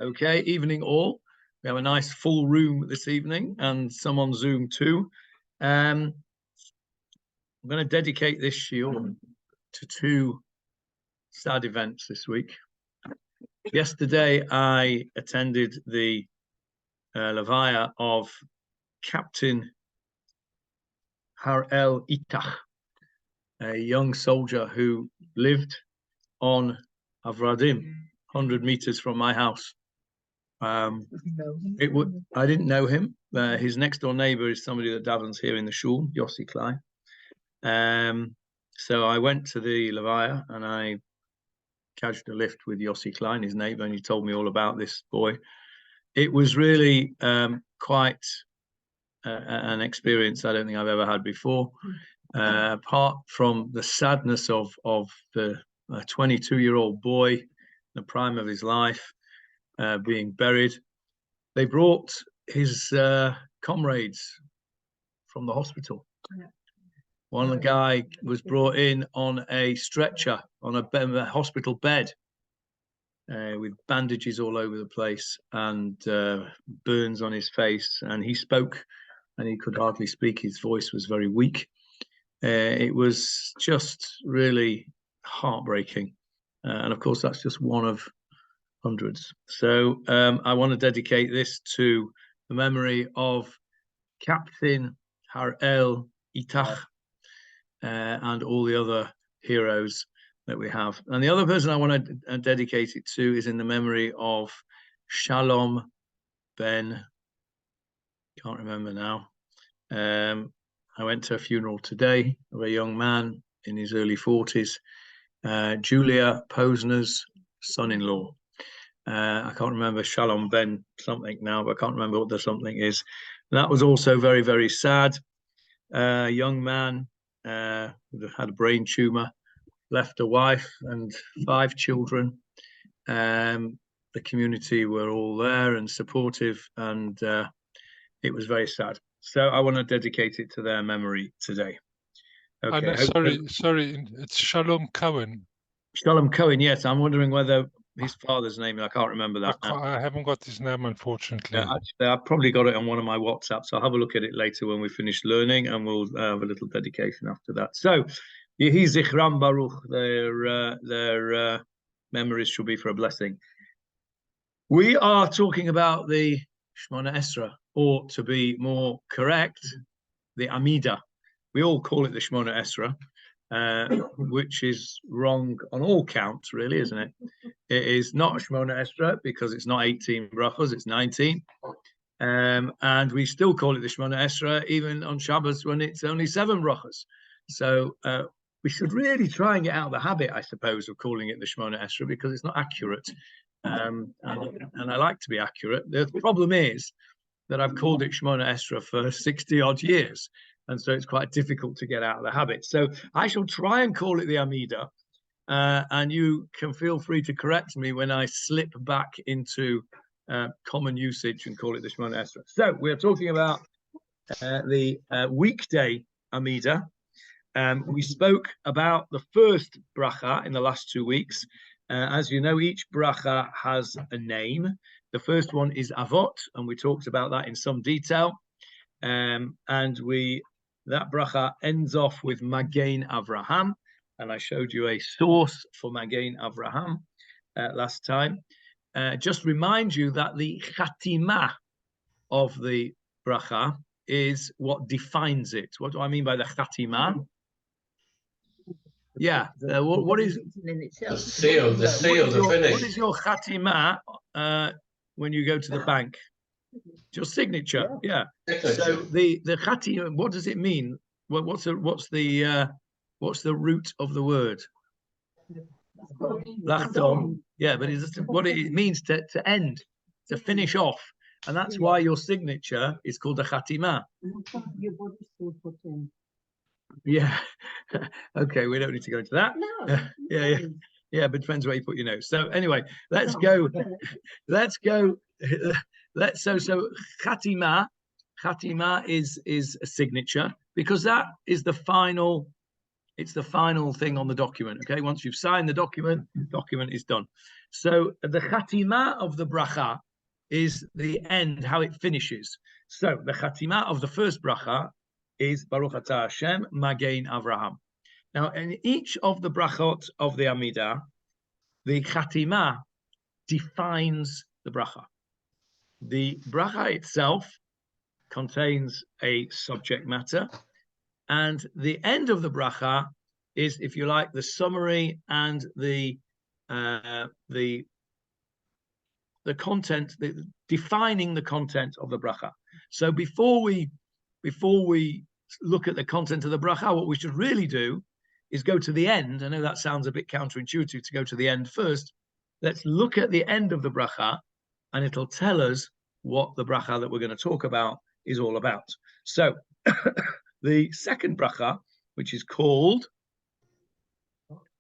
Okay, evening all. We have a nice full room this evening and some on Zoom too. I'm going to dedicate this shiur to two sad events this week. Yesterday, I attended the levaya of Captain Harel Itach, a young soldier who lived on Avradim, 100 meters from my house. I didn't know him. His next door neighbor is somebody that davens here in the shul, Yossi Klein. So I went to the levaya and I catched a lift with Yossi Klein, his neighbor, and he told me all about this boy. It was really quite an experience I don't think I've ever had before. Apart from the sadness of the 22-year-old boy, the prime of his life, being buried, they brought his comrades from the hospital. Yeah. One guy was brought in on a stretcher, on a hospital bed, with bandages all over the place and burns on his face. And he spoke, and he could hardly speak. His voice was very weak. It was just really heartbreaking. And of course, that's just one of hundreds. So I want to dedicate this to the memory of Captain Harel Itach and all the other heroes that we have. And the other person I want to dedicate it to is in the memory of Shalom Ben. Can't remember now. I went to a funeral today of a young man in his early 40s, Julia Posner's son-in-law. I can't remember Shalom Ben something now, but I can't remember what the something is. And that was also very, very sad. Young man had a brain tumor, left a wife and 5 children. The community were all there and supportive, and it was very sad. So I want to dedicate it to their memory today. Okay. Sorry, it's Shalom Cohen. Shalom Cohen, yes. I'm wondering whether his father's name, I can't remember that now. I haven't got his name, unfortunately. Yeah, actually, I've probably got it on one of my WhatsApps. I'll have a look at it later when we finish learning, and we'll have a little dedication after that. So, Yehi Zichram Baruch, their memories should be for a blessing. We are talking about the Shemonah Esrei, or to be more correct, the Amida. We all call it the Shemonah Esrei, which is wrong on all counts, really, isn't it? It is not Shemonah Esrei because it's not 18 brachos, it's 19. And we still call it the Shemonah Esrei even on Shabbos when it's only 7 brachos. So we should really try and get out of the habit, I suppose, of calling it the Shemonah Esrei because it's not accurate. And I like to be accurate. The problem is that I've called it Shemonah Esrei for 60-odd years. And so it's quite difficult to get out of the habit. So I shall try and call it the Amida. And you can feel free to correct me when I slip back into common usage and call it the Shemonah Esrei. So we're talking about the weekday Amida. We spoke about the first bracha in the last 2 weeks. As you know, each bracha has a name. The first one is Avot, and we talked about that in some detail. And that bracha ends off with Magen Avraham, and I showed you a source for Magen Avraham last time. Just remind you that the Chatimah of the bracha is what defines it. What do I mean by the Chatimah? Yeah, what is the seal, the finish? What is your Chatimah when you go to the bank? Your signature, yeah. So the Chatimah, what does it mean? What's the root of the word? Lachtom. Yeah, but it's what it means to end, to finish off, and that's why your signature is called a Chatimah. Yeah. Okay, we don't need to go into that. No. Yeah, but depends where you put your nose. So anyway, let's go. So Chatimah is a signature because that is the final It's the final thing on the document. Okay, once you've signed the document is done. So the chatima of the bracha is the end, how it finishes. So the chatima of the first bracha is Baruch Atah Hashem Magein Avraham. Now, in each of the brachot of the Amidah, the chatima defines the bracha. The bracha itself contains a subject matter, and the end of the bracha is, if you like, the summary and the content, defining the content of the bracha. So before we look at the content of the bracha, what we should really do is go to the end. I know that sounds a bit counterintuitive to go to the end first. Let's look at the end of the bracha, and it'll tell us what the bracha that we're going to talk about is all about. So the second bracha, which is called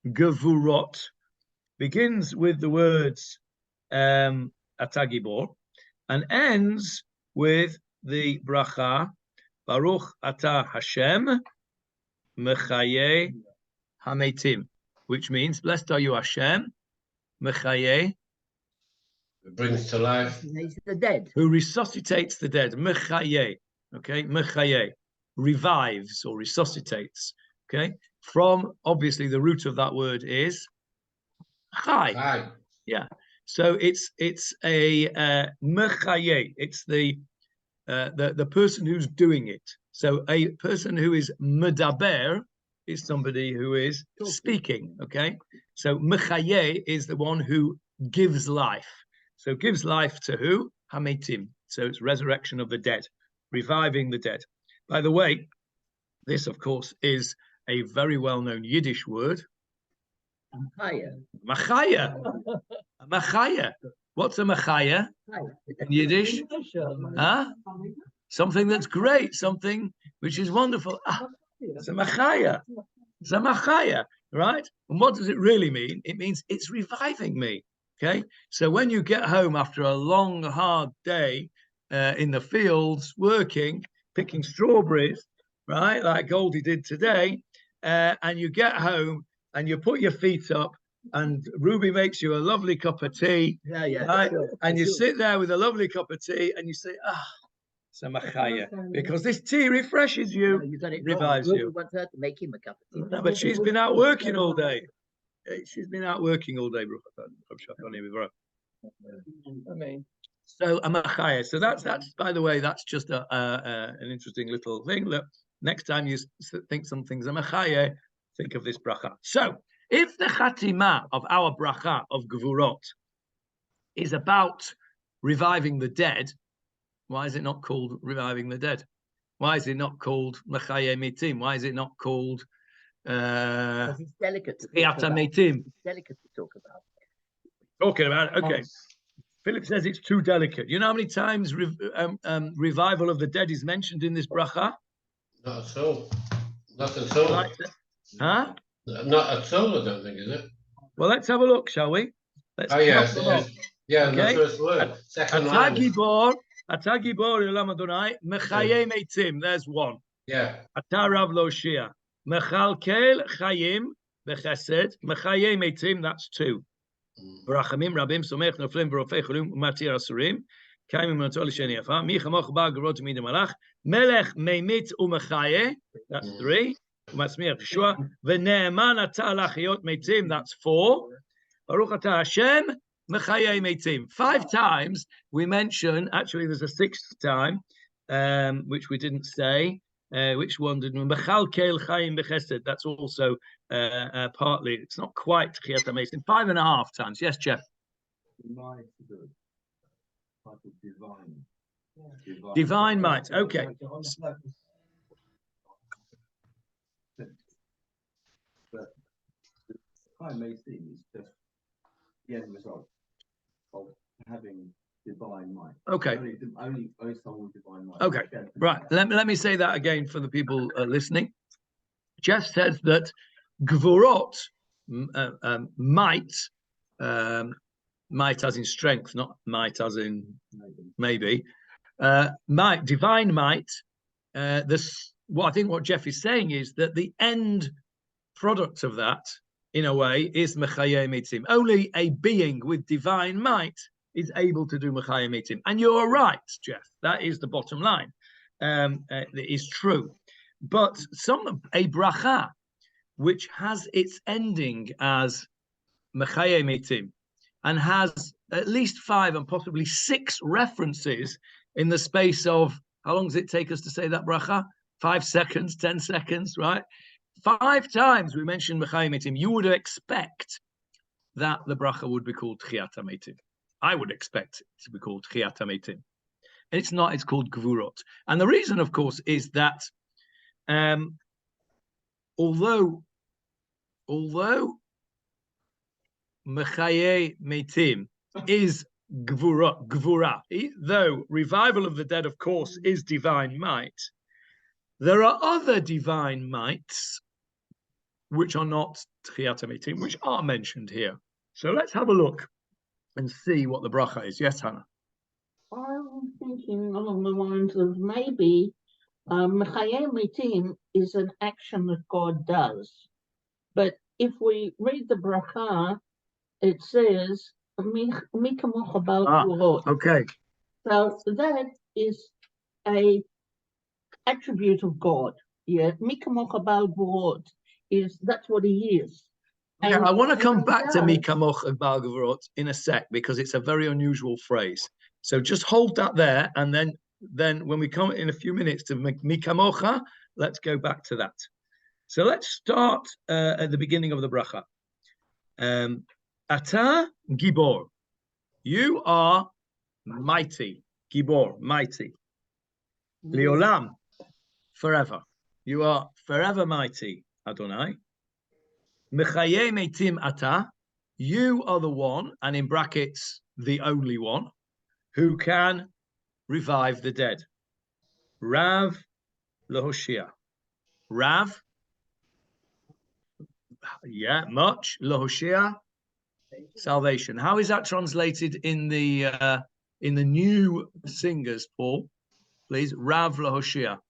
GEVUROT, begins with the words Atah Gibor and ends with the bracha Baruch Atah Hashem Mechaye Hametim, which means blessed are you Hashem Mechaye, brings to life the dead, who resuscitates the dead. Mechaye, okay, Mechaye, revives or resuscitates. Okay, from obviously the root of that word is chai. Yeah, so it's a mechaye. It's the person who's doing it. So a person who is medaber is somebody who is speaking. Okay, so mechaye is the one who gives life. So gives life to who? Hametim. So it's resurrection of the dead, reviving the dead. By the way, this of course is a very well-known Yiddish word. Machaya. Machaya. Machaya. What's a machaya in Yiddish? Huh? Something that's great, something which is wonderful. Ah, it's a machaya. It's a machaya, right? And what does it really mean? It means it's reviving me. Okay, so when you get home after a long, hard day in the fields, working, picking strawberries, right, like Goldie did today, and you get home and you put your feet up, and Ruby makes you a lovely cup of tea, right? Sure, and you sit there with a lovely cup of tea, and you say, it's a machaya, because this tea refreshes you, revives you. We want her to make him a cup of tea. No, but she's been out working all day. She's been out working all day. So a machaya. So that's by the way, that's just an interesting little thing. That next time you think something's a machaya, think of this bracha. So if the chatima of our bracha of GEVUROT is about reviving the dead, why is it not called reviving the dead? Why is it not called machaya mitim? Why is it not called because it's delicate to talk about. It's delicate to talk about. Talking about it, okay. Philip says it's too delicate. You know how many times revival of the dead is mentioned in this bracha? Not at all. Not at all. Like huh? Not at all, I don't think, is it? Well, let's have a look, shall we? Let's yes, yeah, okay. The first word. Second line. Atah Gibor Olam Adonai Mechaye Meitim. There's one. Yeah. Atah Rav Loshia Mechalkel Chayim Bechesed Mechaye Meitim. That's two. Barachamim Rabim Somech Noflim B'Rofei Cholim Umatir Asurim Kaimim Matol Sheni Afa Mi Chamoch Ba GEVUROT Midei Malach Melech Meimit Umechaye. That's three. Umasmiach Yeshua V'Ne'eman Atah Lachiyot Meitim. That's four. Baruch Atah Hashem Mechaye Meitim. 5 times we mention. Actually, there's a 6th time, which we didn't say. Which one did we? Mechalkel Chayim Bechesed. That's also partly. It's not quite Chiyat HaMeitim. 5.5 times. Yes, Jeff. Divine might. Okay. Chayim is just the end result of having divine might. Okay. Only someone with divine might. Okay. Right. Let me say that again for the people listening. Jeff says that GEVUROT might as in strength, not might as in maybe. Might, divine might. What I think what Jeff is saying is that the end product of that, in a way, is Mechayeh Mitim. Only a being with divine might is able to do Mechayeh Mitim. And you're right, Jeff. That is the bottom line. It is true. But a bracha, which has its ending as Mechayeh Mitim, and has at least 5 and possibly 6 references in the space of, how long does it take us to say that bracha? 5 seconds, 10 seconds, right? 5 times we mentioned Mechayeh Mitim. You would expect that the bracha would be called Tchiyat HaMetim. I would expect it to be called Tchiyat HaMetim. It's not, it's called GEVUROT. And the reason, of course, is that although Mechayeh Mitim is Gevurah, though revival of the dead, of course, is divine might, there are other divine mights which are not Tchiyat HaMetim, which are mentioned here. So let's have a look and see what the bracha is. Yes, Hannah? I'm thinking along the lines of maybe Mechayeh Mitim is an action that God does. But if we read the bracha, it says, Mi kamocha bal GEVUROT. Okay. So that is a attribute of God. Yeah, Mi kamocha bal GEVUROT that's what he is. Okay, And I want to come he back to does- Mi kamocha bal GEVUROT in a sec, because it's a very unusual phrase. So just hold that there, and then when we come in a few minutes to Mi kamocha, let's go back to that. So let's start at the beginning of the bracha. Ata Gibor, you are mighty. Gibor, mighty. Leolam, forever. You are forever mighty, Adonai. Mechayeh Mitim Ata, you are the one, and in brackets, the only one, who can revive the dead. Rav Lahoshia. Rav, yeah, much. Lahoshia, salvation. How is that translated in the new singers, Paul? Please, Rav Lahoshia.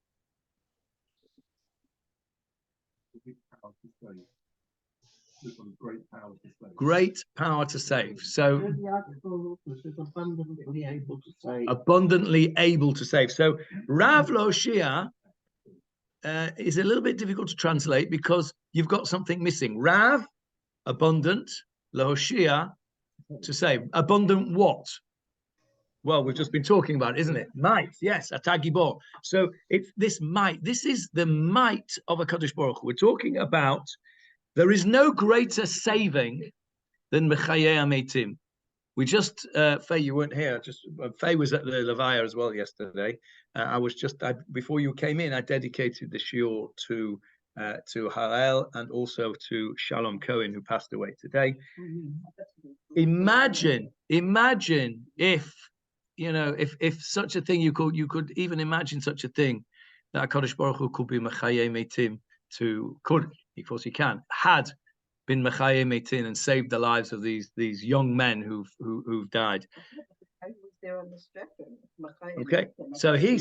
Great power to save. So the article is abundantly able to say. Abundantly able to save. So Rav Lahoshia is a little bit difficult to translate because you've got something missing. Rav, abundant. Lahoshia, to save. Abundant what? Well, we've just been talking about it, isn't it? Might, yes, Atagibor. So it's this might. This is the might of a Kadosh Baruch Hu. We're talking about, there is no greater saving than Mechayeh HaMeitim. We just, Faye, you weren't here. Faye was at the Levaya as well yesterday. Before you came in, I dedicated the Shiur to Harel and also to Shalom Cohen, who passed away today. Imagine if, if such a thing, you could even imagine such a thing, that HaKadosh Baruch Hu could be Mechayeh Meitim of course he can, had been Mechayeh Meitim and saved the lives of these young men who've died. Okay, so he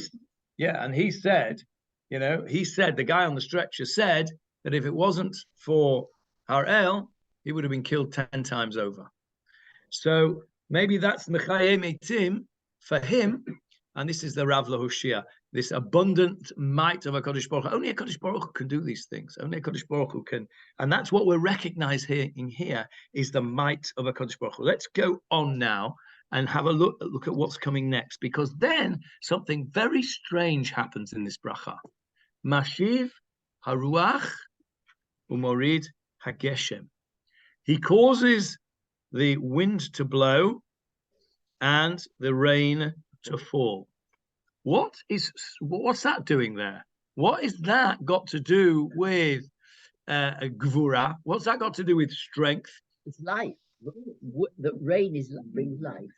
said, the guy on the stretcher said that if it wasn't for Harel, he would have been killed 10 times over. So maybe that's Mechayeh Meitim for him, and this is the Rav Lahoshia, this abundant might of a Kadosh Baruch Hu. Only a Kadosh Baruch Hu can do these things. Only a Kadosh Baruch Hu can, and that's what we're recognizing here is the might of a Kadosh Baruch Hu. Let's go on now and have a look at what's coming next, because then something very strange happens in this bracha. Mashiv haruach umorid hageshem. He causes the wind to blow and the rain to fall. What's that doing there? What is that got to do with Gevurah? What's that got to do with strength? It's life. The rain brings life.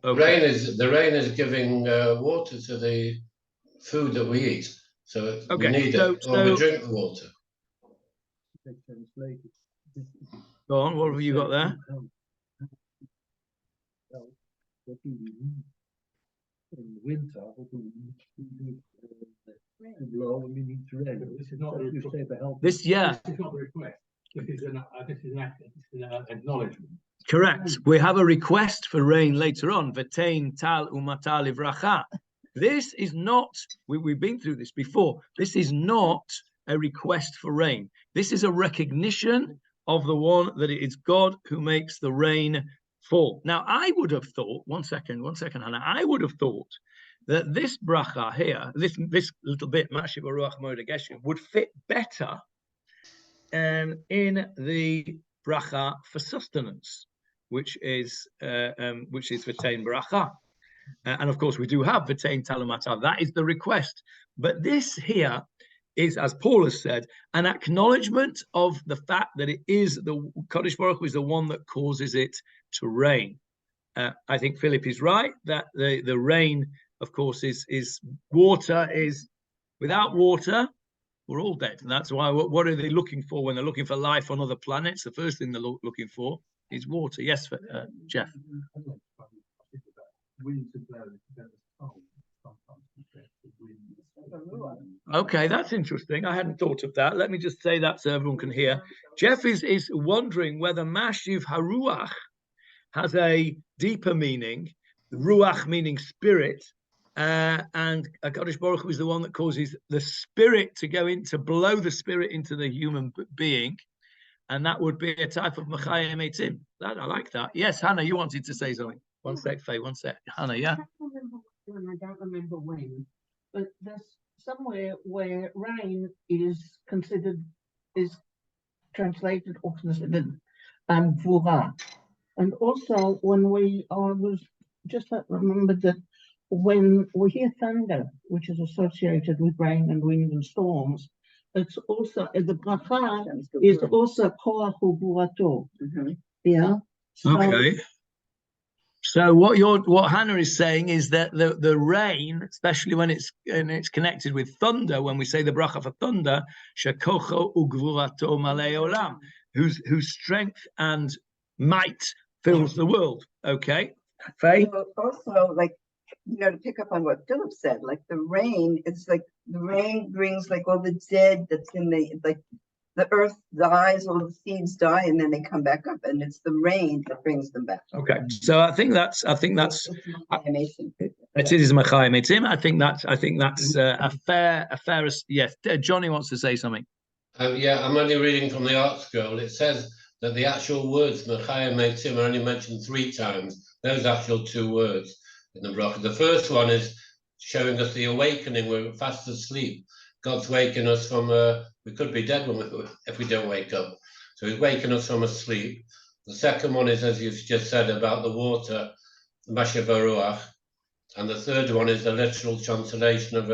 Okay. The rain is giving water to the food that we eat. So we need it, or we drink the water. Go on, what have you got there? in winter, blow when we need to rain. This is not you say the help. This, yeah. This is not the request. This is an acknowledgement. Correct. We have a request for rain later on. V'tein tal umata livracha. This is not, we've been through this before. This is not a request for rain. This is a recognition of the one that it is God who makes the rain fall. Now, I would have thought, one second, Hannah, I would have thought that this bracha here, this little bit, Mashiv Ruach Moed Geshem, would fit better in the bracha for sustenance, which is v'tein bracha. And of course, we do have v'tein talumata. That is the request. But this here is, as Paul has said, an acknowledgement of the fact that it is the Kadosh Baruch Hu is the one that causes it to rain. I think Philip is right that the rain, of course, is water. Is without water, we're all dead. And that's why. What are they looking for when they're looking for life on other planets? The first thing they're looking for is water. Yes, Jeff. Okay, that's interesting. I hadn't thought of that. Let me just say that so everyone can hear. Jeff is wondering whether Mashiv Haruach has a deeper meaning, Ruach meaning spirit, and Kadosh Baruch Hu is the one that causes the spirit to blow the spirit into the human being, and that would be a type of Mechayim Eitim. That I like that. Yes, Hannah, you wanted to say something. One sec, Faye, one sec. Hannah, yeah? I don't remember when, but there's somewhere where rain is translated or considered Gevurah. And also when remembered that when we hear thunder, which is associated with rain and wind and storms, it's also, the bracha is also Koach Ugvurato. Yeah. So, okay. So what Hannah is saying is that the rain, especially when it's connected with thunder, when we say the bracha for thunder, shekocho ugvurato malei olam, whose strength and might fills the world. Okay, Faye. Also, like, to pick up on what Philip said, like the rain, it's like the rain brings like all the dead that's in the earth dies, all the seeds die, and then they come back up, and it's the rain that brings them back. Okay, so I think that's amazing. It is Mechayim Eitim. I think that's a fair. Yes, Johnny wants to say something. Yeah, I'm only reading from the Art Scroll. It says that the actual words Mechayim Eitim are only mentioned 3 times. Those actual 2 words in the bracha. The first one is showing us the awakening. We're fast asleep. God's waking us from we could be dead if we don't wake up. So he's waking us from a sleep. The second one is, as you've just said, about the water, Mashiv Ruach. And the third one is the literal translation of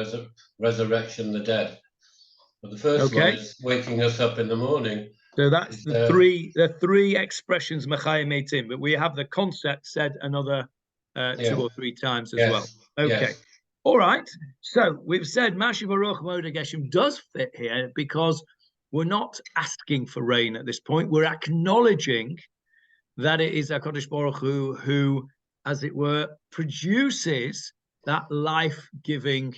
resurrection, the dead. But the first one is waking us up in the morning. So that's the three expressions Mechayim Eitim, but we have the concept said another 2 or 3 times as well. Okay. Yes. All right, so we've said Mashiv Ruach Moed Geshem does fit here because we're not asking for rain at this point. We're acknowledging that it is HaKadosh Baruch Hu who, as it were, produces that life-giving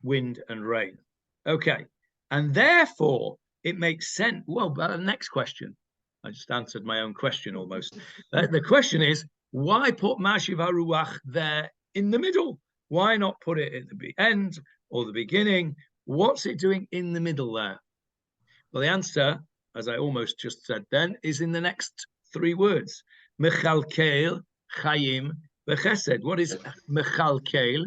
wind and rain. Okay, and therefore it makes sense. Well, but the next question, I just answered my own question almost. The question is, why put Mashiv Ruach there in the middle? Why not put it at the end or the beginning? What's it doing in the middle there? Well, the answer, as I almost just said then, is in the next 3 words. Mechalkel, Chayim, V'chesed. What is Mechalkel?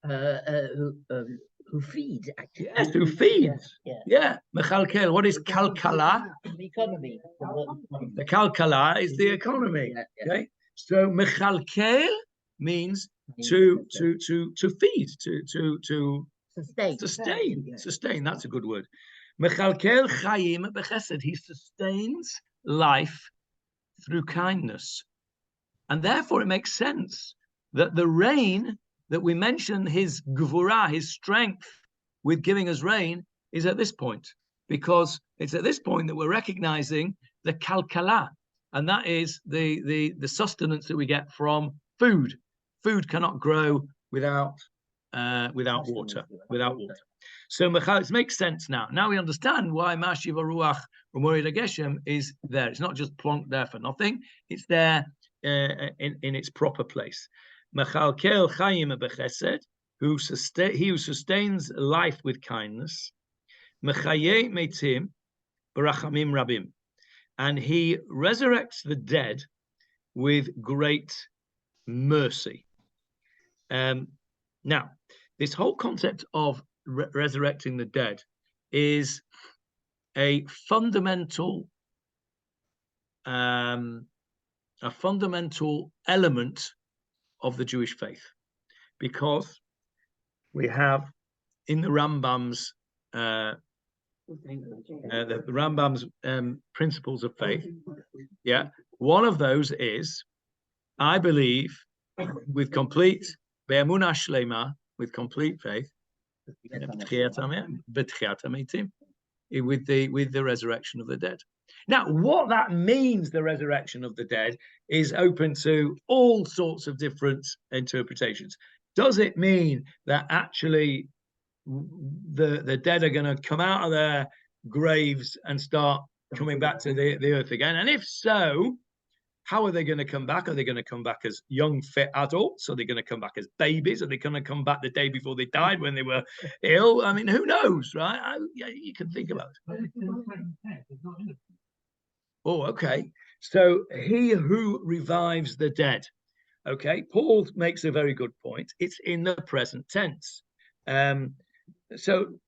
Who feeds, actually. Yes, who feeds. Yeah. Mechalkel. What is Kalkala? The economy. The Kalkala is the economy. Okay. So Mechalkel means to feed, to sustain. That's a good word. Mechalkel chayim bechesed. He sustains life through kindness, and therefore it makes sense that the rain that we mention his gevurah, his strength with giving us rain, is at this point, because it's at this point that we're recognizing the kalkala, and that is the sustenance that we get from food. Food cannot grow without water. So it makes sense now. Now we understand why Mashiv Ruach Umorid Geshem is there. It's not just plonked there for nothing. It's there in its proper place. Mechalkel Chaim Bechesed, he who sustains life with kindness. Mechaye Meitim Barachamim Rabim, and he resurrects the dead with great mercy. Now, this whole concept of resurrecting the dead is a fundamental element of the Jewish faith, because we have in the Rambam's principles of faith. Yeah, one of those is, I believe with complete be'emunah shlema, with complete faith, with the resurrection of the dead. Now, what that means, the resurrection of the dead, is open to all sorts of different interpretations. Does it mean that actually the dead are going to come out of their graves and start coming back to the earth again? And if so, how are they going to come back? Are they going to come back as young, fit adults? Are they going to come back as babies? Are they going to come back the day before they died when they were ill? I mean, who knows, right? You can think about it. Oh, okay. So he who revives the dead. Okay, Paul makes a very good point. It's in the present tense. So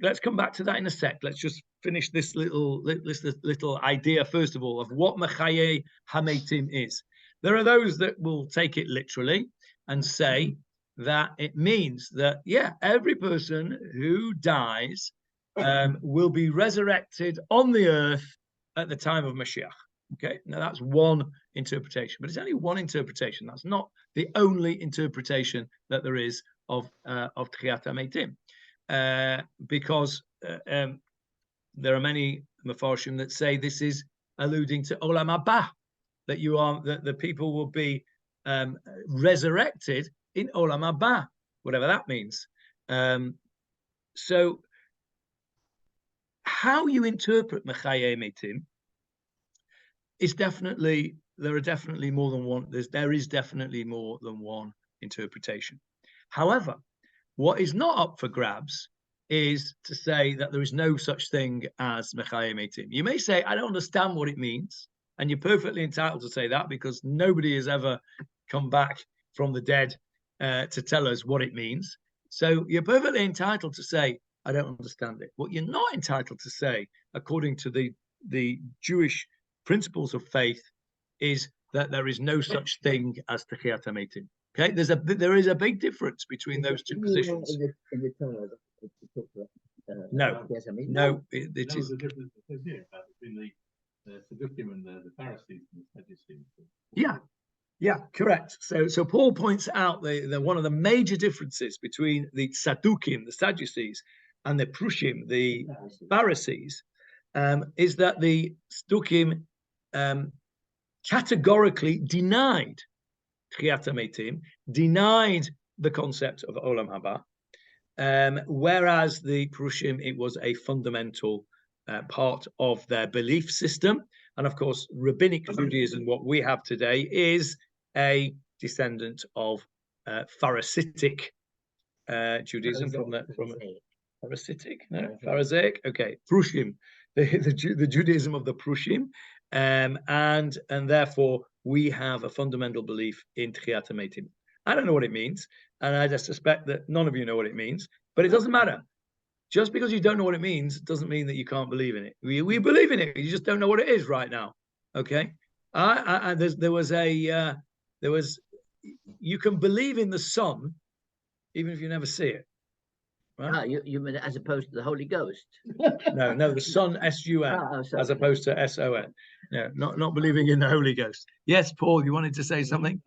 let's come back to that in a sec. Let's just finish this little idea, first of all, of what Mechaye Hametim is. There are those that will take it literally and say that it means that, yeah, every person who dies will be resurrected on the earth at the time of Mashiach. Okay, now that's one interpretation, but it's only one interpretation. That's not the only interpretation that there is of Tchiyat HaMeitim. Because there are many Mefarshim that say this is alluding to Olam Haba, that the people will be resurrected in Olam Haba, whatever that means. So, how you interpret Mechaye Meitim is definitely, there is definitely more than one interpretation. However, what is not up for grabs is to say that there is no such thing as Mechaye Meitim. You may say, I don't understand what it means, and you're perfectly entitled to say that, because nobody has ever come back from the dead to tell us what it means. So you're perfectly entitled to say, I don't understand it. What you're not entitled to say, according to the Jewish principles of faith, is that there is no such thing as Tchiyat HaMeitim. Okay, there is a big difference between those two positions. In the Torah, No, it is. The difference between the Sadducees and the Pharisees and the Sadducees. Yeah, correct. So Paul points out the one of the major differences between the Sadducees, the Sadducees, and the Prushim, the Pharisees, is that the Sadducees categorically denied Tchiyat HaMeitim, denied the concept of Olam Haba, whereas the Prushim, it was a fundamental part of their belief system. And of course, Rabbinic Judaism, what we have today, is a descendant of Pharisaic Judaism from Pharisaic. Okay, Prushim, the Judaism of the Prushim, and therefore we have a fundamental belief in Tchiyat HaMeitim. I don't know what it means, and I just suspect that none of you know what it means, but it doesn't matter. Just because you don't know what it means doesn't mean that you can't believe in it. We believe in it. You just don't know what it is right now. Okay. You can believe in the sun even if you never see it. Right? Ah, you mean as opposed to the Holy Ghost? No, the sun, S-U-N, as opposed to S-O-N. No, not believing in the Holy Ghost. Yes, Paul, you wanted to say something?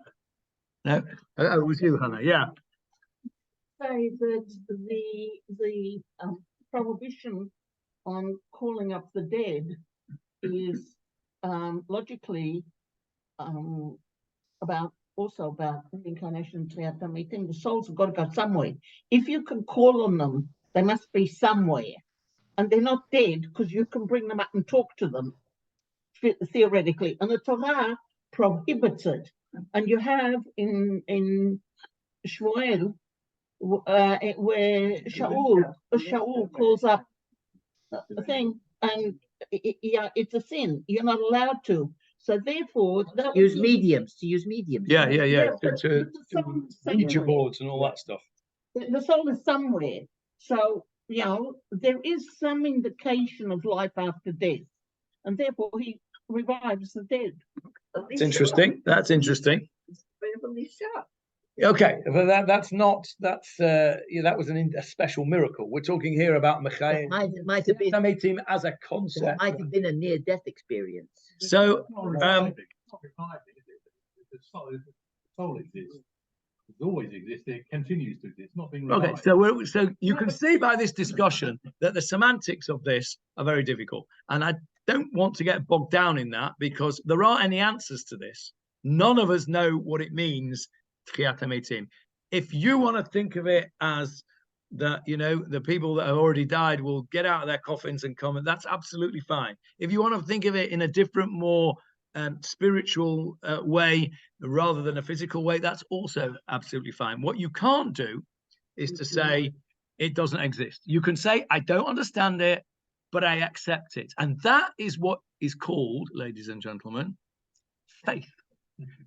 No? Oh, it was you, Hannah. Yeah. Say that the prohibition on calling up the dead is logically about also about reincarnation, Triat HaMetim. The souls have got to go somewhere. If you can call on them, they must be somewhere. And they're not dead because you can bring them up and talk to them, theoretically. And the Torah prohibits it. And you have in Shmuel, where Shaul calls up a thing, and it's a sin. You're not allowed to. So therefore, use mediums. Yeah. but To the Ouija soul boards and all that stuff. the soul is somewhere. So, there is some indication of life after death. And therefore, he revives the dead. It's interesting. That's interesting. Okay, but that was a special miracle. We're talking here about Mechayim Might have been as a concept. might have been a near-death experience. So, The soul exists. It's always existed. It continues to exist. Not being okay, revived. so you can see by this discussion that the semantics of this are very difficult, and I don't want to get bogged down in that because there aren't any answers to this. None of us know what it means. If you want to think of it as that, the people that have already died will get out of their coffins and come, that's absolutely fine. If you want to think of it in a different, more spiritual way rather than a physical way, that's also absolutely fine. What you can't do is to say it doesn't exist. You can say, I don't understand it, but I accept it. And that is what is called, ladies and gentlemen, faith.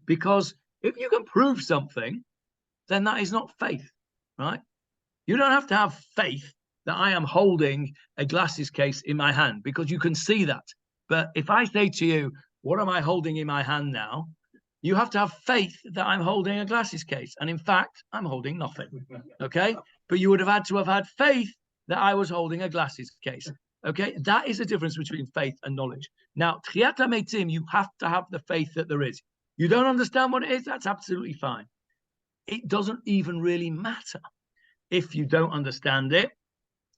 Because if you can prove something, then that is not faith, right? You don't have to have faith that I am holding a glasses case in my hand because you can see that. But if I say to you, what am I holding in my hand now? You have to have faith that I'm holding a glasses case. And in fact, I'm holding nothing, okay? But you would have had faith that I was holding a glasses case, okay? That is the difference between faith and knowledge. Now, Tchiyat HaMeitim, you have to have the faith that there is. You don't understand what it is, that's absolutely fine. It doesn't even really matter if you don't understand it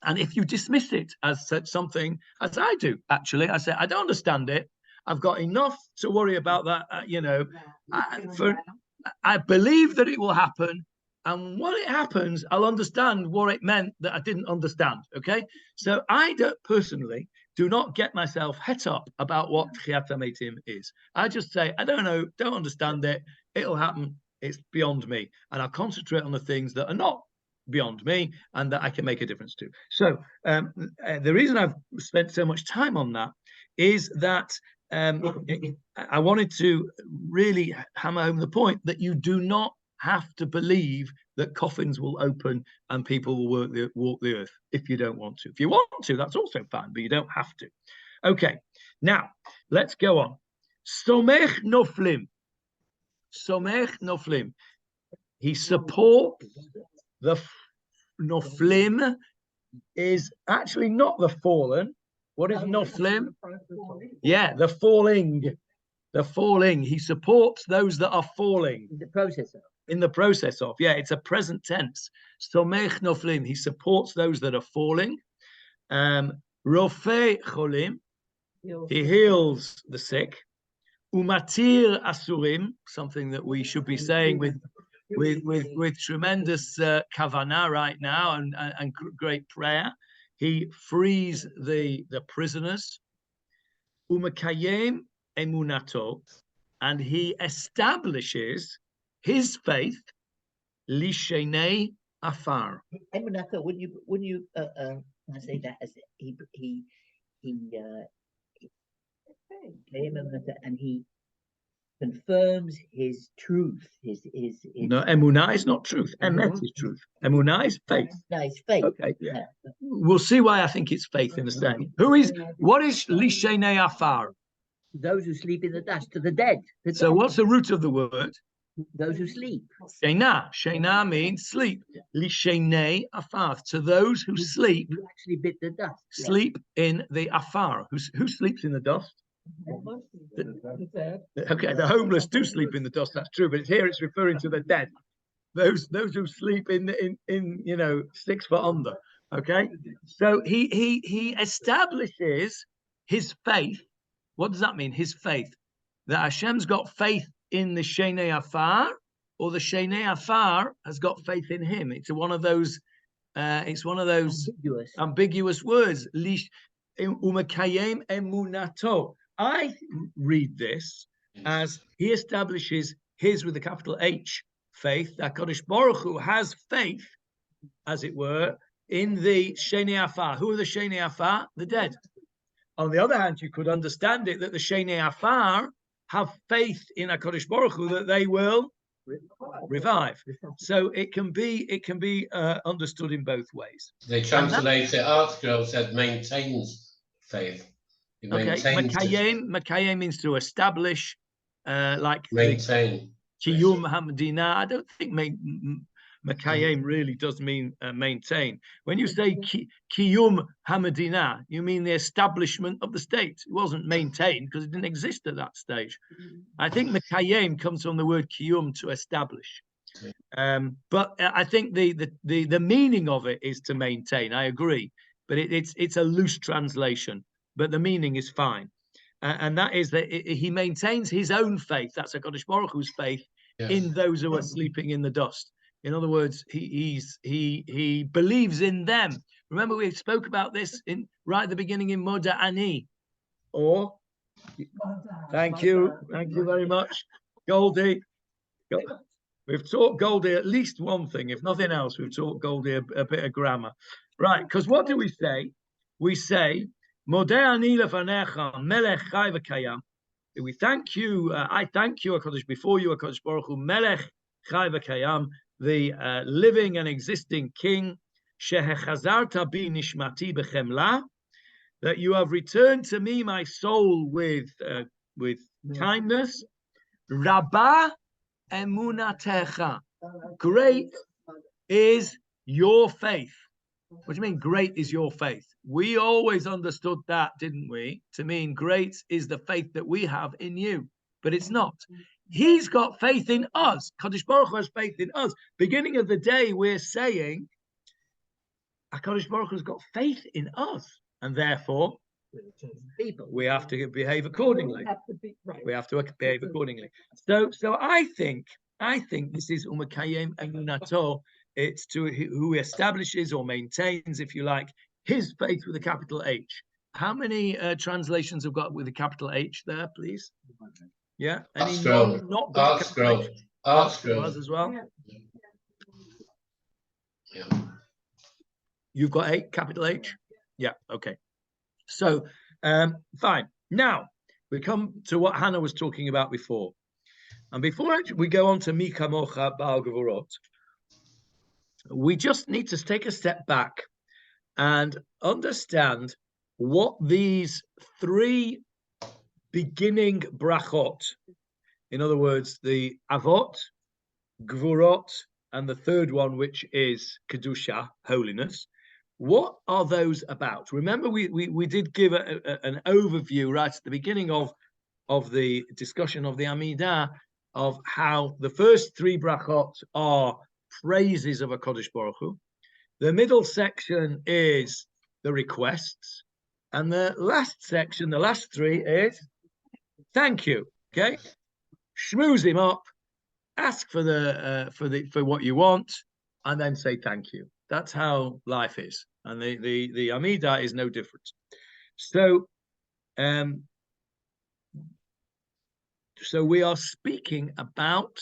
and if you dismiss it as something, as I do, actually. I say, I don't understand it. I've got enough to worry about that, I believe that it will happen. And when it happens, I'll understand what it meant that I didn't understand, okay? So I personally do not get myself het up about what Tchiyat HaMeitim is. I just say, I don't know, don't understand it. It'll happen. It's beyond me. And I'll concentrate on the things that are not beyond me and that I can make a difference to. So the reason I've spent so much time on that is that I wanted to really hammer home the point that you do not have to believe that coffins will open and people will walk the earth if you don't want to. If you want to, that's also fine, but you don't have to. Okay, now let's go on. Somech noflim. Somech noflim. He supports the noflim is actually not the fallen. What is noflim? Yeah, the falling. The falling. He supports those that are falling. In the process of. In the process of. Yeah, it's a present tense. Somech noflim. He supports those that are falling. Rofei cholim. He heals the sick. Umatir asurim. Something that we should be saying with tremendous kavanah right now and great prayer. He frees the prisoners. Umakayem emunato, and he establishes his faith. Lishenei afar. Emunato, wouldn't you say that as he and he confirms his truth, his No, emunah is not truth. Emet is truth. Emunah is faith. No, it's faith. Okay, yeah. We'll see why I think it's faith in a second. What is lishenei afar? Those who sleep in the dust, to the dead. So what's the root of the word? Those who sleep. Shena. Shena means sleep. Lishenei afar. To those who sleep. Who actually bit the dust. Sleep in the afar. Who sleeps in the dust? Okay, the homeless do sleep in the dust. That's true, but here it's referring to the dead. Those who sleep in 6 foot under. Okay, so he establishes his faith. What does that mean? His faith, that Hashem's got faith in the Shenei Afar, or the Shenei Afar has got faith in him. It's one of those ambiguous words. Umakayem emunato. I read this as he establishes his, with a capital H, faith. That HaKadosh Baruch Hu has faith, as it were, in the Shenei Afar. Who are the Shenei Afar? The dead. On the other hand, you could understand it that the Shenei Afar have faith in HaKadosh Baruch Hu that they will revive. So it can be understood in both ways. They translate it. Article said maintains faith. It Okay, Makayem means to establish, like maintain. Kiyum Hamadina. I don't think Makayem really does mean maintain. When you say Kiyum Hamadina, you mean the establishment of the state. It wasn't maintained because it didn't exist at that stage. I think Makayem comes from the word Kiyum, to establish. But I think the meaning of it is to maintain. I agree, but it's a loose translation. But the meaning is fine, and that is that he maintains his own faith. That's HaKadosh Baruch Hu's faith in those who are sleeping in the dust. In other words, he believes in them. Remember, we spoke about this right at the beginning in Moda Ani. Or, thank you very much, Goldie. We've taught Goldie at least one thing, if nothing else. We've taught Goldie a bit of grammar, right? Because what do we say? We say, Modeh ani lefanecha melech chai v'kayam. We thank you. I thank you, HaKadosh, before you, HaKadosh Baruch Hu, melech chai v'kayam, the living and existing King. Shehechazarta bi nishmati b'chemla, that you have returned to me my soul with kindness. Rabbah emunatecha. Great is your faith. What do you mean, great is your faith? We always understood that, didn't we? To mean great is the faith that we have in you. But it's not. He's got faith in us. Kadosh Baruch Hu has faith in us. Beginning of the day, we're saying, Kadosh Baruch Hu's got faith in us. And therefore, we have to behave accordingly. We have to behave accordingly. So I think this is Umakayem Emunato. It's to who establishes or maintains, if you like, his faith with a capital H. How many translations have got with a capital H there, please? Yeah. Any not got Art Scroll as well. Yeah. You've got capital H. Yeah. Okay. So fine. Now we come to what Hannah was talking about before, and before we go on to Mi Kamocha Ba'al GEVUROT, we just need to take a step back and understand what these three beginning brachot, in other words, the Avot, GEVUROT, and the third one, which is Kedusha, holiness. What are those about? Remember, we did give an overview right at the beginning of the discussion of the Amidah of how the first three brachot are praises of HaKadosh Baruch Hu. The middle section is the requests, and the last section, the last three, is thank you. Okay, schmooze him up, ask for what you want, and then say thank you. That's how life is, and the Amidah is no different. So, so we are speaking about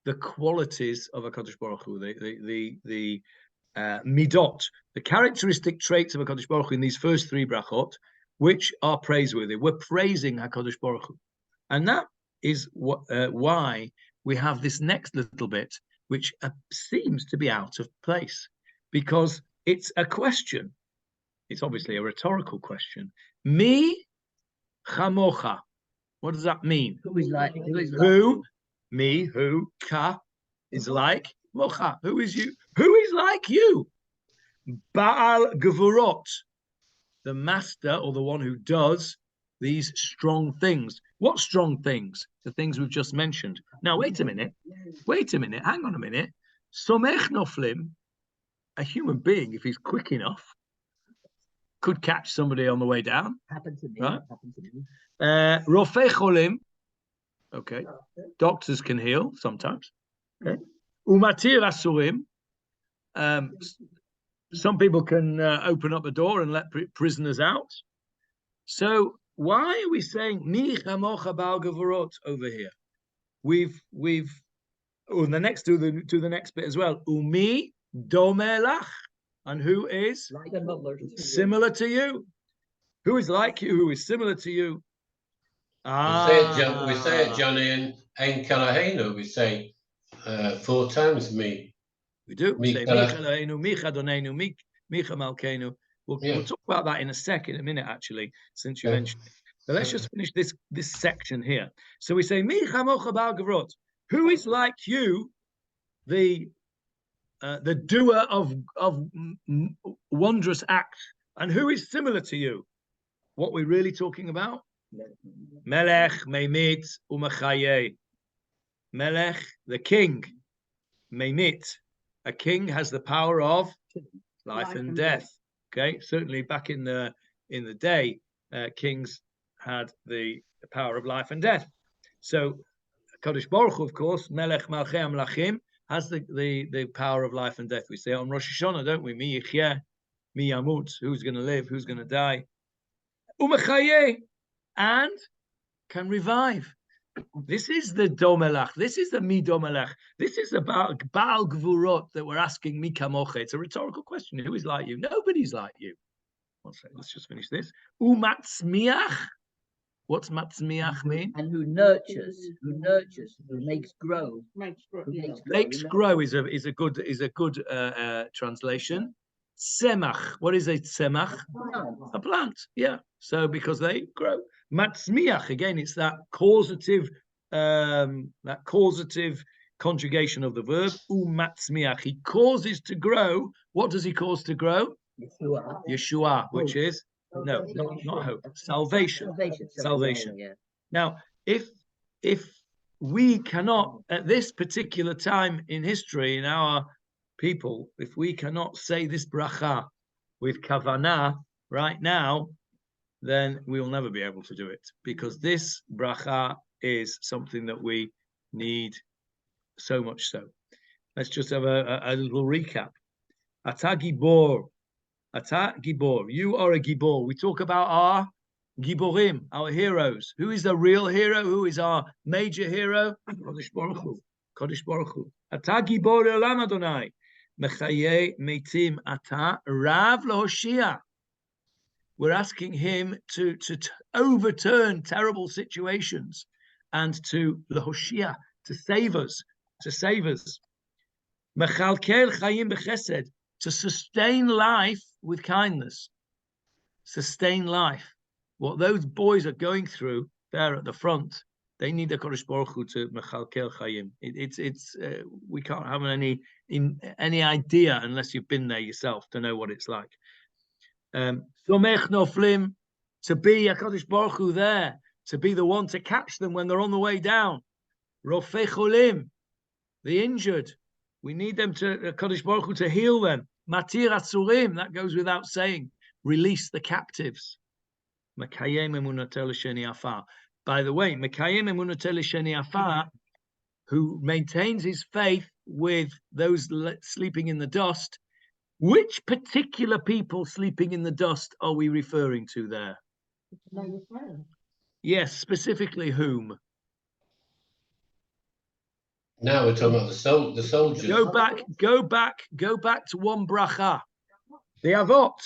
the qualities of HaKadosh Baruch Hu, the midot, the characteristic traits of HaKadosh Baruch Hu in these first three brachot, which are praiseworthy. We're praising HaKadosh Baruch Hu, and that is why we have this next little bit, which seems to be out of place, because it's a question. It's obviously a rhetorical question. Mi chamocha. What does that mean? Who is like? Who? Me. Who? Ka is like. Mocha. Who is you? Who is like you? Ba'al GEVUROT, the master or the one who does these strong things. What strong things? The things we've just mentioned. Now, wait a minute. Hang on a minute. Somech noflim, a human being, if he's quick enough, could catch somebody on the way down. Happened to me. Right? Happened to me. Rofei cholim, Okay. Doctors can heal sometimes. Okay. Umatir asurim. Some people can open up the door and let prisoners out. So why are we saying mi chamocha ba'al gevurot over here? We've the next to the next bit as well. Umi domelach, and who is similar to you? Who is like you? Who is similar to you? We say it, Johnny, in Ein Kalahenu. We say 4 times me. We do. We say Mikala. Michaleinu, Michadonenu, Micha Malkeinu. We'll talk about that in a minute, actually, since you mentioned it. But let's just finish this section here. So we say Micha Mocha Ba'al Gevurot. Who is like you, the doer of wondrous acts, and who is similar to you? What we're really talking about? Melech, Meimit, Umachaye. Melech, the king. Meimit, a king has the power of life and death. Okay, certainly back in the day, kings had the power of life and death. So Kadosh Baruch Hu, of course, Melech Malchei Amlachim, has the power of life and death. We say on Rosh Hashanah, don't we? Mi Yichyeh, Mi Yamut, who's going to live, who's going to die. Umechaye, and can revive. This is the Domelach. This is the Mi Domelach. This is about Ba'al Gevurot that we're asking Mi Kamocha. It's a rhetorical question. Who is like you? Nobody's like you. One second. Let's just finish this. Umatzmiach. What's matzmiach mean? And who nurtures, who makes grow. Makes grow is a good translation. Tzemach. What is a tzemach? A plant. Yeah. So because they grow. Matzmiach, again, it's that causative conjugation of the verb. Umatzmiach. He causes to grow. What does he cause to grow? Yeshua, which is not hope. Salvation. Yeah. Now, if we cannot, at this particular time in history, in our people, if we cannot say this bracha with kavanah right now, then we will never be able to do it, because this bracha is something that we need so much so. Let's just have a little recap. Ata gibor. Ata gibor. You are a gibor. We talk about our giborim, our heroes. Who is the real hero? Who is our major hero? Kodesh Baruch Hu. Kodesh Baruch Hu. Ata gibor elam Adonai. Mechaye meitim ata rav lahoshia. We're asking him to overturn terrible situations and to lahoshia, to save us, Mechalkel chayim bechesed, to sustain life with kindness. Sustain life. What those boys are going through there at the front, they need the Kodesh Baruch Hu to mechalkel chayim. We can't have any idea unless you've been there yourself to know what it's like. Somech noflim, to be a Kodesh Baruch Hu there, to be the one to catch them when they're on the way down. Rofei cholim, the injured, we need them to Kodesh Baruch Hu to heal them. Matir atzurim, that goes without saying. Release the captives. Mekayem emunatel sheni afar. By the way, Mekayem emunatel sheni afar, who maintains his faith with those sleeping in the dust. Which particular people sleeping in the dust are we referring to there? Yes, specifically whom? Now we're talking about the soldiers. Go back to one bracha. The avot.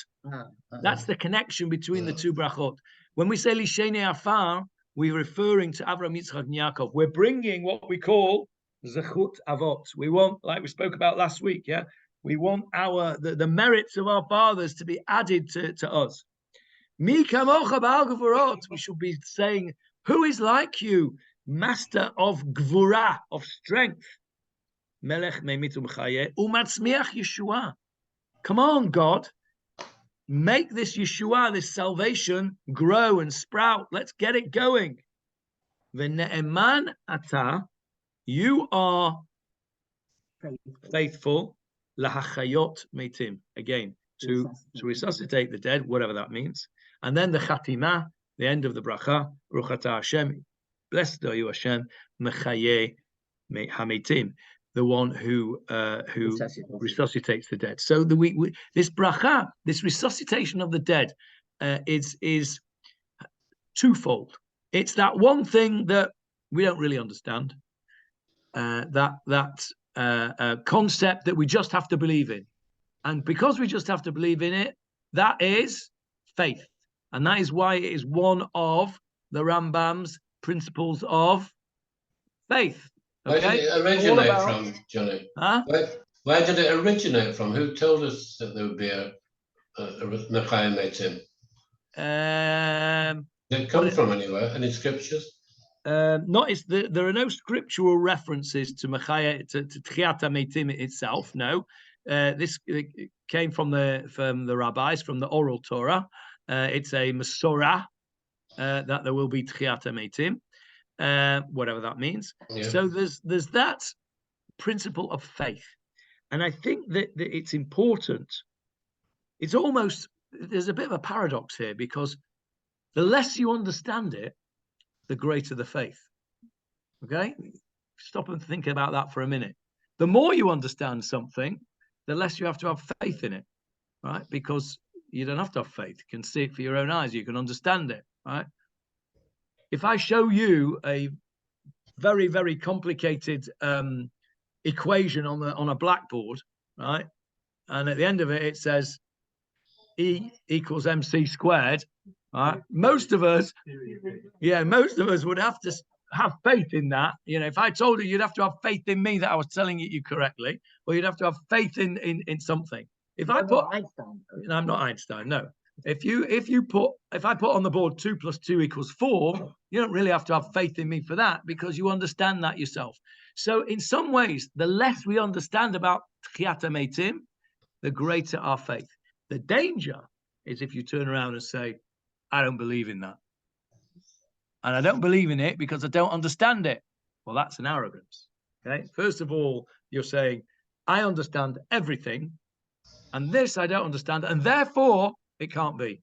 That's the connection between the two brachot. When we say Lishene Afar, we're referring to Avraham, Yitzchak, and Yaakov. We're bringing what we call Zechut Avot. We want, like we spoke about last week, yeah? We want the merits of our fathers to be added to us. Mi kamocha ba'al gevurot. We should be saying, who is like you, master of gvura, of strength? Melech meimit u'mechayeh u'matzmiach Yeshua. Come on, God. Make this Yeshua, this salvation, grow and sprout. Let's get it going. V'ne'eman ata, you are faithful. Lahachayot meitim, again, to resuscitate the dead, whatever that means. And then the chatimah, the end of the bracha, Baruch atah Hashem, Blessed are you, Hashem, Mechaye Hametim, the one who resuscitates the dead. So this bracha, this resuscitation of the dead, is twofold. It's that one thing that we don't really understand, that concept that we just have to believe in. And because we just have to believe in it, that is faith. And that is why it is one of the Rambam's principles of faith. Okay? Where did it originate from, Johnny? Huh? Where did it originate from? Who told us that there would be a Mechayim Eitim? Did it come from anywhere? Any scriptures? There are no scriptural references to Mechaya, to Tchiat HaMeitim itself. No, this came from the rabbis, from the oral Torah. It's a Masorah that there will be Tchiat HaMeitim, whatever that means. Yeah. So there's that principle of faith, and I think that it's important. It's almost, there's a bit of a paradox here, because the less you understand it, the greater the faith. Okay? Stop and think about that for a minute. The more you understand something, the less you have to have faith in it, right? Because you don't have to have faith. You can see it for your own eyes. You can understand it, right? If I show you a very, very complicated equation on a blackboard, right? And at the end of it, it says E equals MC squared, right? Most of us would have to have faith in that. You know, if I told you, you'd have to have faith in me that I was telling you correctly, or you'd have to have faith in something. If I put Einstein, I'm not Einstein, no. If I put on the board 2 + 2 = 4, you don't really have to have faith in me for that, because you understand that yourself. So in some ways, the less we understand about Tchiat HaMeitim, the greater our faith. The danger is if you turn around and say, I don't believe in that. And I don't believe in it because I don't understand it. Well, that's an arrogance. Okay. First of all, you're saying, I understand everything, and this I don't understand, and therefore it can't be.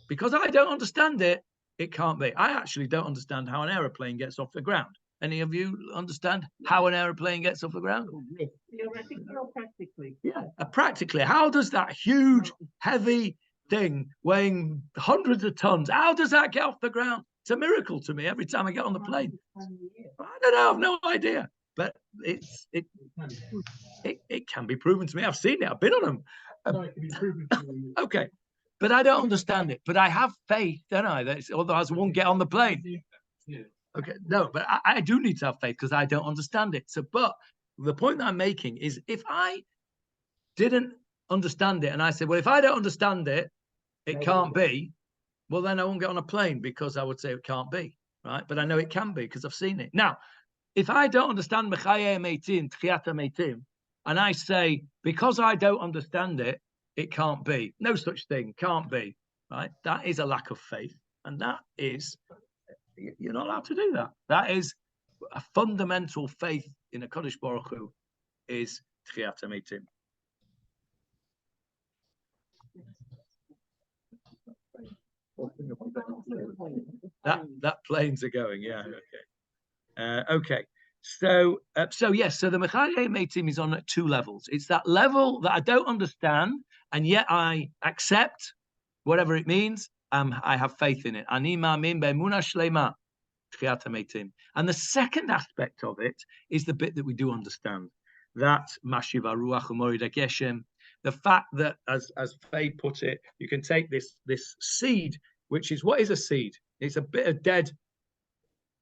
Because I don't understand it, it can't be. I actually don't understand how an aeroplane gets off the ground. Any of you understand how an aeroplane gets off the ground? Theoretically or practically? Yeah, practically. How does that huge, heavy thing weighing hundreds of tons, how does that get off the ground? It's a miracle to me every time I get on the plane. I don't know, I've no idea. But it can be proven to me. I've seen it, I've been on them. No, it can be proven to you. Okay, but I don't understand it. But I have faith, don't I? That otherwise I won't get on the plane. Yeah. Okay, no, but I do need to have faith because I don't understand it. So, but the point that I'm making is, if I didn't understand it and I said, well, if I don't understand it, it can't be, well, then I won't get on a plane, because I would say it can't be, right? But I know it can be because I've seen it. Now, if I don't understand Mechayeh Meitim, Tchiat HaMeitim, and I say, because I don't understand it, it can't be. No such thing, can't be, right? That is a lack of faith. And that is, you're not allowed to do that. That is a fundamental faith in a Kodesh Baruch Hu, is Tchiat HaMeitim. That planes are going, yeah, okay. Okay, so yes, so the Mechayeh Meitim is on 2 levels. It's that level that I don't understand, and yet I accept whatever it means. I have faith in it. Ani ma'amin be'emunah shlema, Tchiat HaMeitim. And the second aspect of it is the bit that we do understand. That Mashiv HaRuach U'Morid HaGeshem, the fact that, as Faye put it, you can take this seed, which is, what is a seed? It's a bit of dead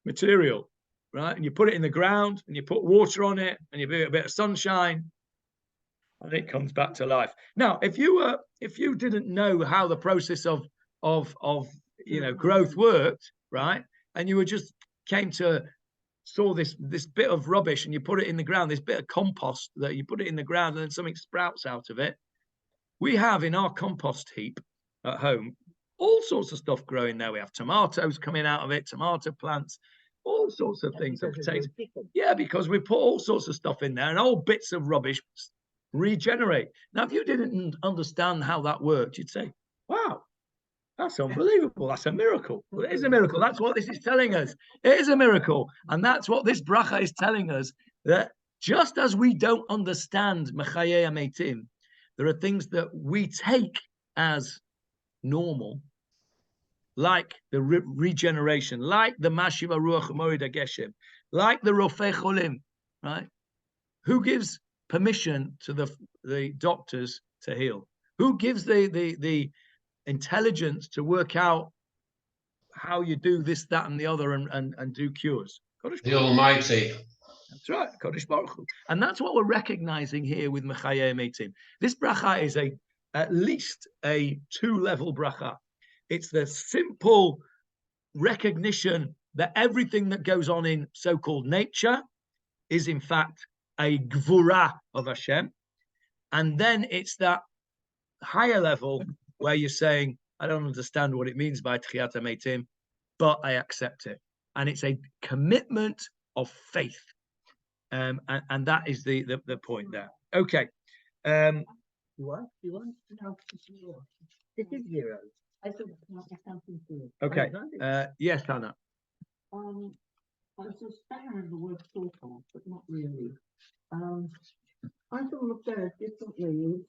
material, right? And you put it in the ground, and you put water on it, and you give it a bit of sunshine, and it comes back to life. Now, if you didn't know how the process of growth worked, right, and you were just saw this bit of rubbish and you put it in the ground, this bit of compost that you put it in the ground, and then something sprouts out of it. We have in our compost heap at home all sorts of stuff growing there. We have tomatoes coming out of it, tomato plants, all sorts of things. Potatoes. Yeah, because we put all sorts of stuff in there, and all bits of rubbish regenerate. Now, if you didn't understand how that worked, you'd say, wow, That's unbelievable. That's a miracle. Well, it is a miracle. That's what this is telling us. It is a miracle. And that's what this bracha is telling us, that just as we don't understand Mechayei HaMeitim, there are things that we take as normal, like the regeneration, like the Mashiv HaRuach Moed HaGeshem, like the Rofei Cholim, right? Who gives permission to the doctors to heal? Who gives the intelligence to work out how you do this, that, and the other, and do cures? The Almighty. That's right, Kodesh Baruch Hu. And that's what we're recognizing here with Mechayei HaMeitim. This bracha is at least a 2-level bracha. It's the simple recognition that everything that goes on in so-called nature is in fact a gvura of Hashem. And then it's that higher level where you're saying, I don't understand what it means by Tchiyat HaMeitim, but I accept it. And it's a commitment of faith. And that is the point there. Okay. You want to know this is zero. I thought something to Okay. Yes, Hannah. I was just fan of the word social, but not really. I sort of looked at it differently,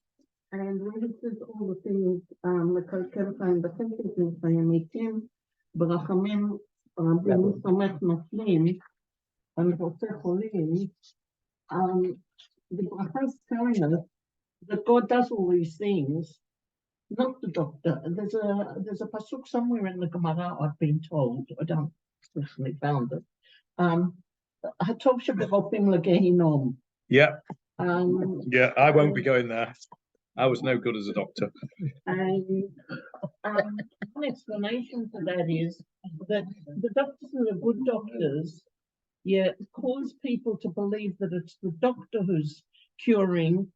and when it says all the things, like I kept saying, the sentences by Amitim, Barachamim, Bim Samech Naflim, and Rofei Cholim, the bracha is telling us that God does all these things, not the doctor. There's a pasuk somewhere in the Gemara, I've been told, I don't personally found it. Hatov sheberofim legehinom. Yeah. Yeah, I won't be going there. I was no good as a doctor. And one explanation for that is that the doctors who are good doctors, cause people to believe that it's the doctor who's curing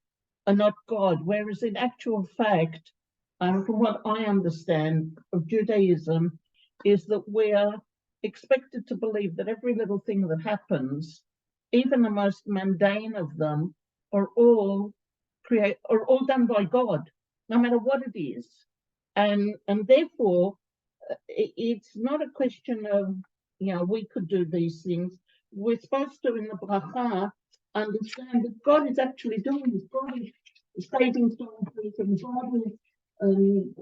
and not God. Whereas in actual fact, from what I understand of Judaism, is that we're expected to believe that every little thing that happens, even the most mundane of them, are all done by God, no matter what it is. And therefore, it's not a question of, we could do these things. We're supposed to, in the bracha, understand that God is actually doing this. God is saving souls, and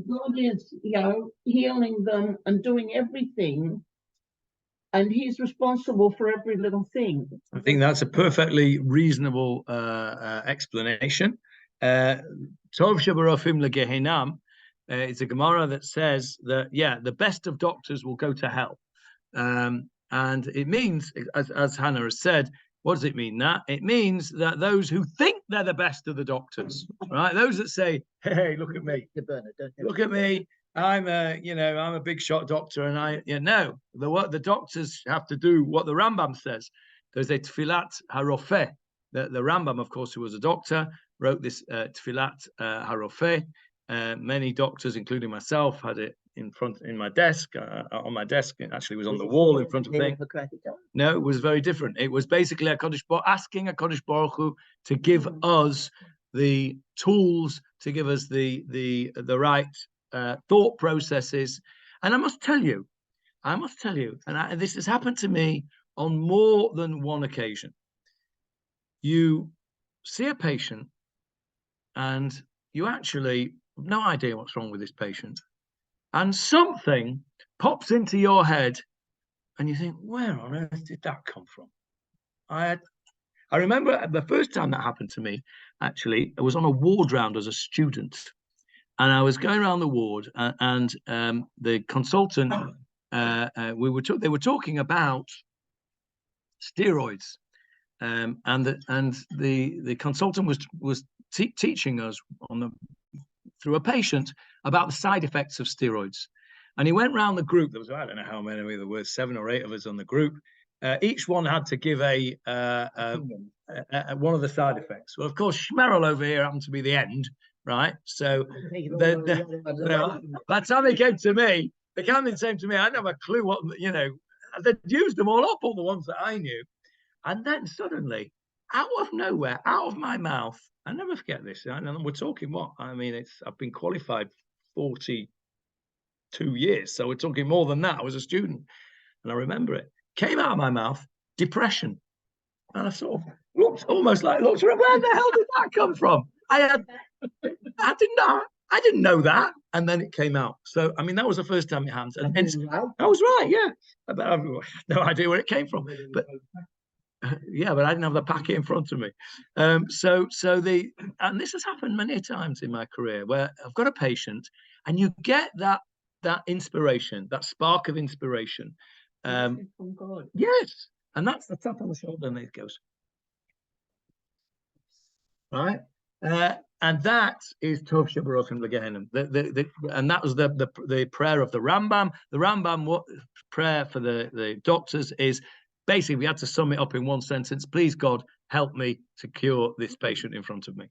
God is, healing them and doing everything. And he's responsible for every little thing. I think that's a perfectly reasonable explanation. Tov sheberofim legehinam. It's a Gemara that says that, the best of doctors will go to hell. And it means, as Hannah has said, what does it mean? That it means that those who think they're the best of the doctors, right? Those that say, "Hey, look at me, look at me. I'm a big shot doctor," and the doctors have to do what the Rambam says. There's a Tefilat HaRofeh. The Rambam, of course, who was a doctor, wrote this Tefilat HaRofeh. Many doctors, including myself, had it in my desk, on my desk. It actually was on the wall in front of things. No, it was very different. It was basically asking a Kodesh Baruch Hu to give us the tools, to give us the right thought processes. And I must tell you, and this has happened to me on more than one occasion. You see a patient and you actually have no idea what's wrong with this patient. And something pops into your head and you think, where on earth did that come from? I remember the first time that happened to me, actually, I was on a ward round as a student. And I was going around the ward, and the consultant, they were talking about steroids, and the consultant was teaching us through a patient about the side effects of steroids. And he went round the group. There was, I don't know how many there were, 7 or 8 of us on the group. Each one had to give one of the side effects. Well, of course, Shmerel over here happened to be the end, right? So by the time they came to me, I didn't have a clue what, they'd used them all up, all the ones that I knew. And then suddenly, out of nowhere, out of my mouth, I never forget this. And we're talking I've been qualified 40 2 years. So we're talking more than that. I was a student, and I remember it. Came out of my mouth, depression. And I sort of looked around, where the hell did that come from? I didn't know that. And then it came out. So, I mean, that was the first time it happened. And hence, I was right, yeah. But I have no idea where it came from. But yeah, but I didn't have the packet in front of me. And this has happened many times in my career where I've got a patient and you get that inspiration, that spark of inspiration. From God. Yes. And that's the tap on the shoulder, and it goes. Right? And that is Tov Shebarochim Legehenim. And that was the prayer of the Rambam. The Rambam prayer for the doctors is basically, we had to sum it up in one sentence. Please, God, help me to cure this patient in front of me.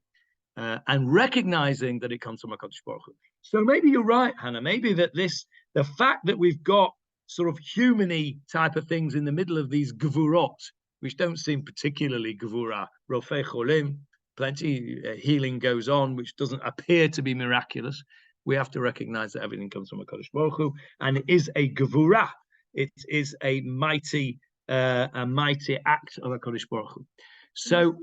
And recognizing that it comes from HaKadosh Baruch Hu. So maybe you're right, Hannah. Maybe the fact that we've got sort of human-y type of things in the middle of these GEVUROT, which don't seem particularly gevura, rofei cholim, plenty healing goes on, which doesn't appear to be miraculous. We have to recognize that everything comes from HaKadosh Baruch Hu, and it is a gevura. It is a mighty act of HaKadosh Baruch Hu. So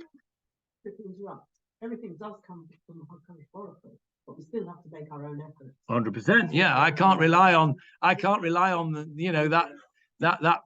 everything does come from HaKadosh Baruch Hu, but we still have to make our own efforts. 100%. Yeah, I can't rely on that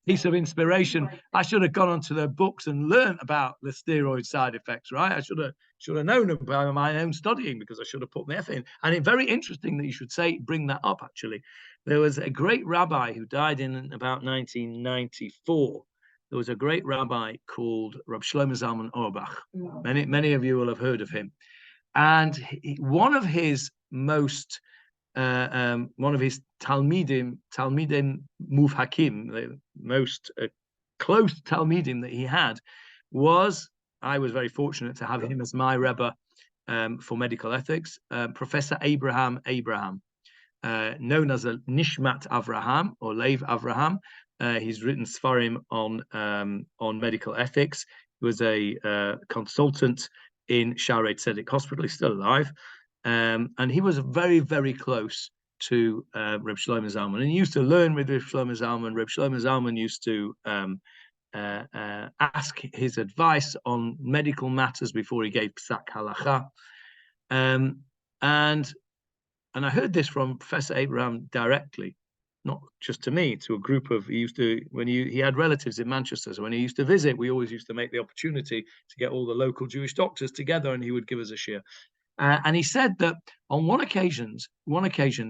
piece of inspiration. I should have gone onto their books and learned about the steroid side effects, right? I should have known about my own studying, because I should have put my effort in. And it's very interesting that you should bring that up, actually. There was a great rabbi who died in about 1994. There was a great rabbi called Rab Shlomo Zalman Auerbach. Many of you will have heard of him. And one of his talmidim muvhakim, the most close talmidim that he had, I was very fortunate to have him as my Rebbe for medical ethics, Professor Abraham, known as a Nishmat Avraham or Lev Avraham. He's written Sfarim on medical ethics. He was a consultant in Shaarei Tzedek Hospital. He's still alive. And he was very, very close to Reb Shlomo Zalman. And he used to learn with Reb Shlomo Zalman. Reb Shlomo Zalman used to ask his advice on medical matters before he gave Psak Halacha. And I heard this from Professor Abraham directly, not just to me, to a group of, he had relatives in Manchester. So when he used to visit, we always used to make the opportunity to get all the local Jewish doctors together, and he would give us a shiur. And he said that on one occasion,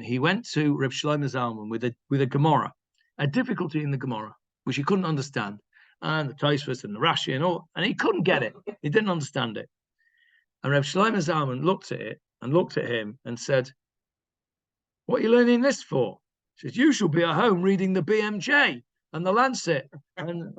he went to Reb Shlomo Zalman with a Gemara, a difficulty in the Gemara, which he couldn't understand, and the Tosfos and the Rashi and all, and he couldn't get it. He didn't understand it. And Reb Shlomo Zalman looked at it and looked at him and said, "What are you learning this for?" He says, "You should be at home reading the BMJ and the Lancet." And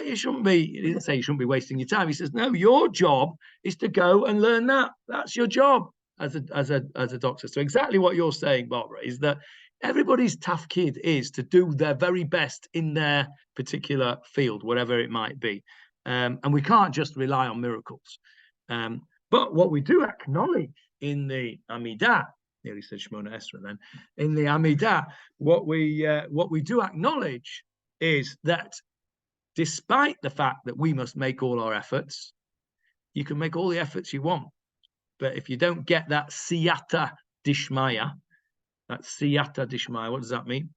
you shouldn't be, he didn't say you shouldn't be wasting your time. He says, no, your job is to go and learn that. That's your job as a doctor. So exactly what you're saying, Barbara, is that everybody's tafkid is to do their very best in their particular field, whatever it might be. And we can't just rely on miracles. But what we do acknowledge in the Amidah, nearly said Shemonah Esrei then, in the Amidah, what we do acknowledge is that despite the fact that we must make all our efforts, you can make all the efforts you want. But if you don't get that siyata dishmaya, what does that mean?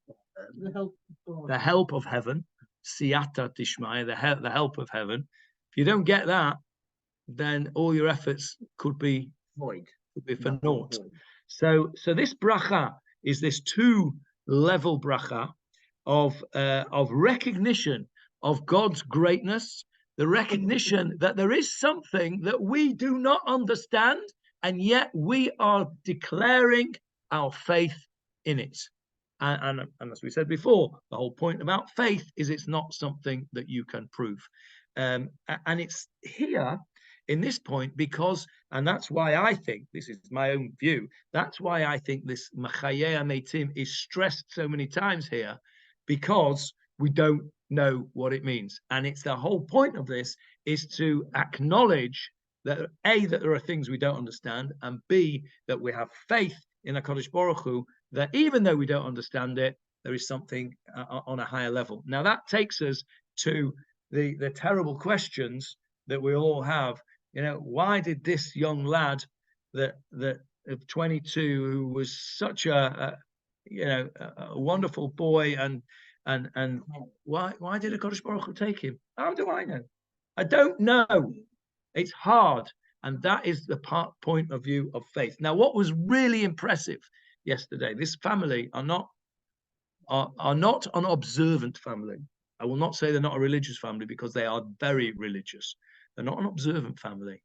The help of God. The help of heaven, siyata dishmaya, the help of heaven. If you don't get that, then all your efforts could be void, could be for naught. So this bracha is this two-level bracha of recognition of God's greatness, the recognition that there is something that we do not understand, and yet we are declaring our faith in it. And as we said before, the whole point about faith is it's not something that you can prove. And it's here in this point because, and that's why I think, this is my own view, that's why I think this Machayei Meitim is stressed so many times here, because we don't know what it means. And it's the whole point of this is to acknowledge that A, that there are things we don't understand, and B, that we have faith in HaKadosh Baruch Hu that even though we don't understand it, there is something on a higher level. Now that takes us to the terrible questions that we all have. You know, why did this young lad that of 22 who was such a wonderful boy and why did HaKadosh Baruch Hu take him? How do I know? I don't know. It's hard. And that is the point of view of faith. Now, what was really impressive yesterday, this family are not an observant family. I will not say they're not a religious family because they are very religious. They're not an observant family.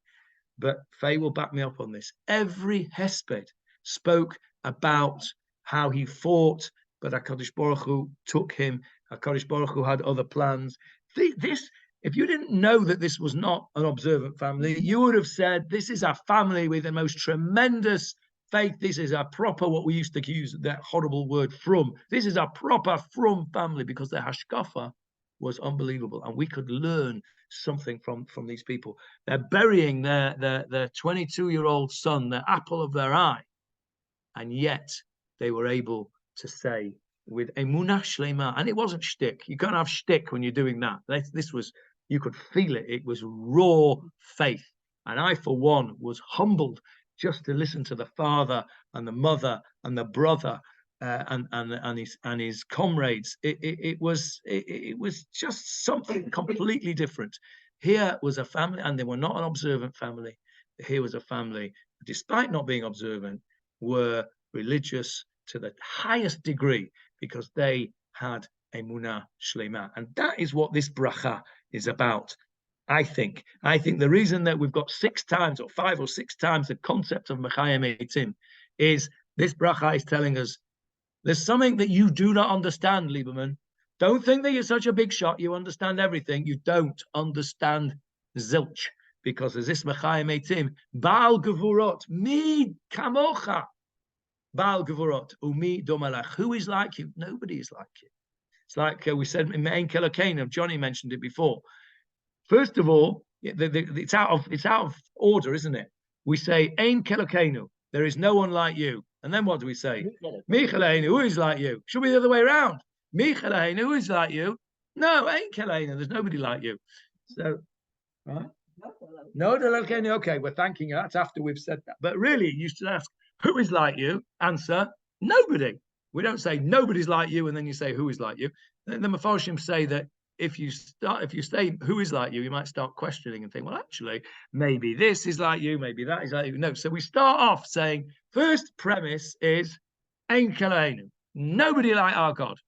But Faye will back me up on this. Every hesped spoke about how he fought, but HaKadosh Baruch Hu took him. HaKadosh Baruch Hu had other plans. If you didn't know that this was not an observant family, you would have said, this is a family with the most tremendous faith. This is a proper, what we used to use, that horrible word, from. This is a proper from family because their hashkafa was unbelievable. And we could learn something from these people. They're burying their 22-year-old son, the apple of their eye. And yet they were able to say with emunah shlema, and it wasn't shtick. You can't have shtick when you're doing that. This was, you could feel it. It was raw faith. And I, for one, was humbled just to listen to the father and the mother and the brother and his comrades. It was just something completely different. Here was a family, and they were not an observant family. Here was a family, despite not being observant, were religious to the highest degree because they had emunah shlema. And that is what this bracha is about. I think the reason that we've got 6 times or 5 or 6 times the concept of Mechayim Eitim is this bracha is telling us there's something that you do not understand, Lieberman. Don't think that you're such a big shot. You understand everything. You don't understand zilch, because there's this Mechayim Eitim, Baal Gevurot, mi kamocha, Baal Gevurot, umi domalach. Who is like you? Nobody is like you. It's like we said in Ein Kelokeinu. Johnny mentioned it before. First of all, it's out of order, isn't it? We say Ein Kelokeinu, there is no one like you. And then what do we say? Michaleinu, who is like you? Should be the other way around. Michaleinu, who is like you? No, Ein Kelokeinu, there's nobody like you. So, right? No, okay, we're thanking you. That's after we've said that. But really, you should ask, who is like you? Answer, nobody. We don't say nobody's like you, and then you say who is like you. The Mefarshim say that if you say who is like you, you might start questioning and think, well, actually, maybe this is like you, maybe that is like you. No, so we start off saying, first premise is Ein Kelokeinu, nobody like our God.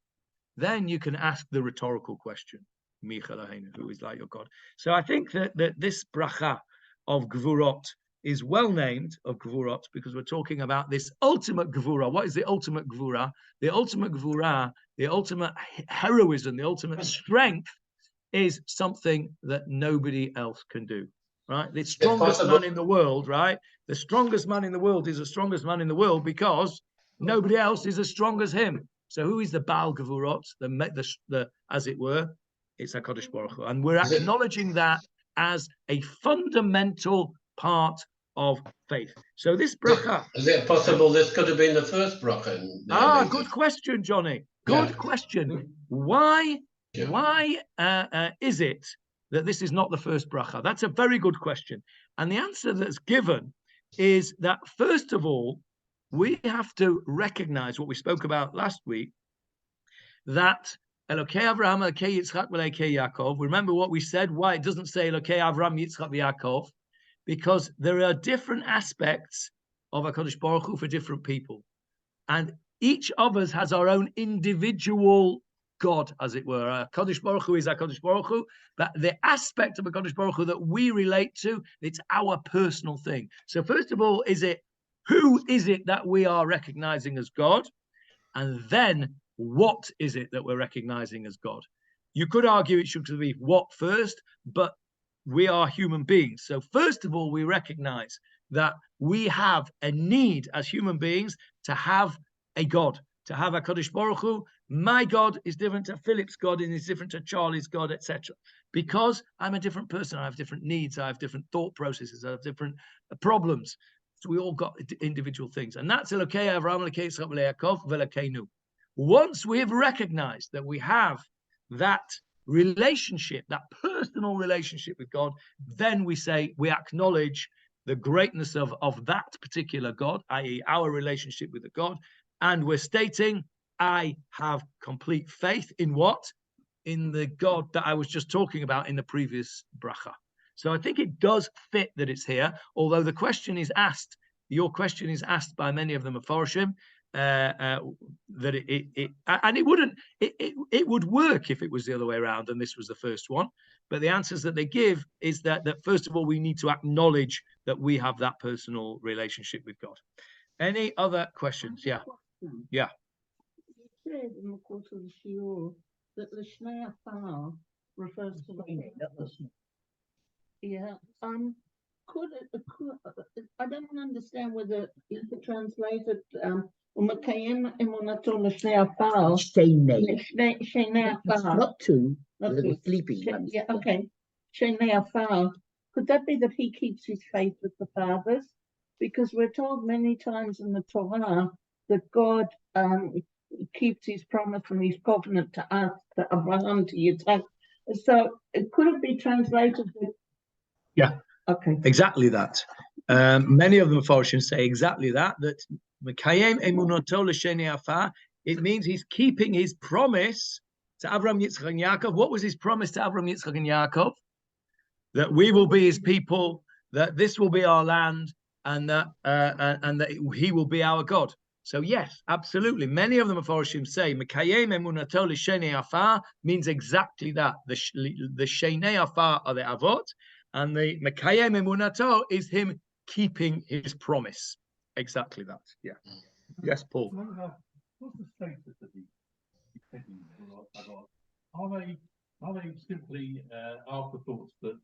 Then you can ask the rhetorical question, Mi Kelokeinu, who is like your God. So I think that this bracha of Gevurot is well named of Gevurot because we're talking about this ultimate Gevurah. What is the ultimate Gevurah? The ultimate Gevurah, the ultimate heroism, the ultimate strength is something that nobody else can do, right? The strongest man in the world, right? The strongest man in the world is the strongest man in the world because nobody else is as strong as him. So who is the Baal Gevurot, the as it were? It's HaKadosh Baruch Hu. And we're acknowledging that as a fundamental part of faith. So this bracha. Is it possible this could have been the first bracha? Good question, Johnny. Good question. Why is it that this is not the first bracha? That's a very good question. And the answer that's given is that, first of all, we have to recognize what we spoke about last week, that Elokei Avraham, Elokei Yitzchak, Elokei Yaakov. Remember what we said, why it doesn't say Elokei Avraham, Yitzchak, Yaakov, because there are different aspects of HaKadosh Baruch Hu for different people. And each of us has our own individual God, as it were. HaKadosh Baruch Hu is HaKadosh Baruch Hu, but the aspect of HaKadosh Baruch Hu that we relate to, it's our personal thing. So first of all, who is it that we are recognizing as God? And then what is it that we're recognizing as God? You could argue it should be what first, but we are human beings. So first of all, we recognize that we have a need as human beings to have a God, to have a HaKadosh Baruch Hu. My God is different to Philip's God and is different to Charlie's God, etc. Because I'm a different person. I have different needs. I have different thought processes. I have different problems. rest, we all got individual things. And that's Elokei Avraham, Elokei Yitzchak, Yaakov, Ve'Elokeinu. Once we have recognized that we have that relationship, that personal relationship with God, then we say we acknowledge the greatness of that particular God, i.e. our relationship with the God, and we're stating, I have complete faith in what? In the God that I was just talking about in the previous bracha. So I think it does fit that it's here, although the question is asked, your question is asked by many of the Meforshim, that it would work if it was the other way around and this was the first one. But the answers that they give is that first of all, we need to acknowledge that we have that personal relationship with God. Any other questions? Yeah. Yeah. You said in the course of the Shiur that the Shnei Afar refers to the yeah. I don't understand whether you could translate it. Umekayem emunato l'shnei afar. Shnei afar. Not two. Not The two. sleeping ones. Yeah. Okay. Shnei afar. Could that be that he keeps his faith with the fathers? Because we're told many times in the Torah that God keeps his promise and his covenant to us, to Abraham, to Yitzhak. So could it be translated with? Yeah. Okay. Exactly that. Many of the Meforshim say exactly that. That Mekayem emunato l'shnei afar. It means he's keeping his promise to Abraham, Yitzchak, and Yaakov. What was his promise to Abraham, Yitzchak, and Yaakov? That we will be his people, that this will be our land, and that he will be our God. So yes, absolutely. Many of the Meforshim say Mekayem emunato l'shnei afar means exactly that. The shnei afar are the avot, and the Mekayem emunato is him keeping his promise. Exactly that. Yeah. Yes, Paul. What's the status of the are they simply afterthoughts that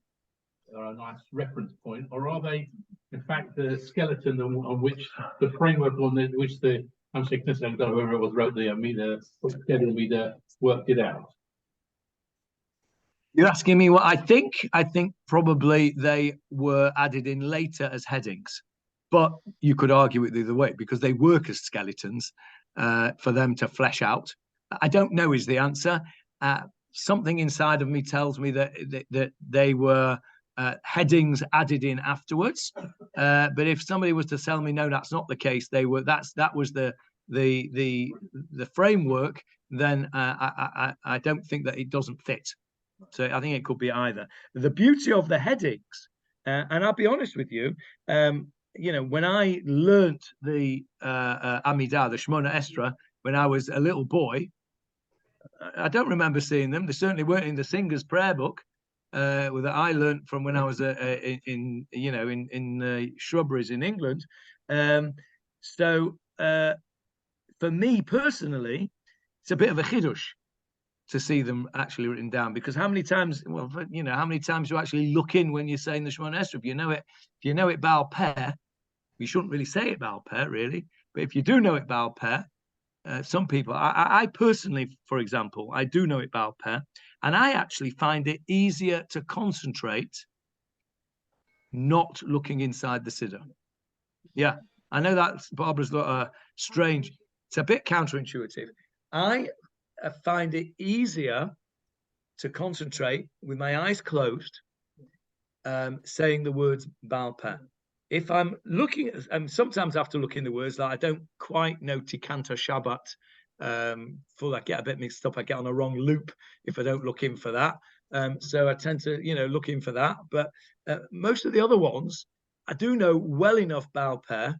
are a nice reference point, or are they in fact the skeleton on which the framework on which the whoever it was wrote the Mida worked it out? You're asking me what I think? I think probably they were added in later as headings, but you could argue it the other way because they work as skeletons for them to flesh out. I don't know is the answer. Something inside of me tells me that they were headings added in afterwards. But if somebody was to tell me no, that's not the case, they were that was the framework, then I don't think that it doesn't fit. So I think it could be either. The beauty of the headings, and I'll be honest with you, when I learnt the Amidah, the Shemonah Esrei, when I was a little boy, I don't remember seeing them. They certainly weren't in the Singer's prayer book that I learnt from when I was in shrubberies in England. So for me personally, it's a bit of a chidush to see them actually written down, because how many times you actually look in when you're saying the Shemonah Esrei? If you know it Baal Peh, you shouldn't really say it Baal Peh, really. But if you do know it Baal Peh, some people, I personally, for example, I do know it Baal Peh, and I actually find it easier to concentrate not looking inside the Siddur. Yeah, I know that Barbara's strange. It's a bit counterintuitive. I find it easier to concentrate with my eyes closed, saying the words Baal Peh. If I'm looking at, sometimes after looking the words, like I don't quite know Tikanta Shabbat, full, I get a bit mixed up. I get on a wrong loop if I don't look in for that. So I tend to, look in for that. But most of the other ones, I do know well enough Baal Peh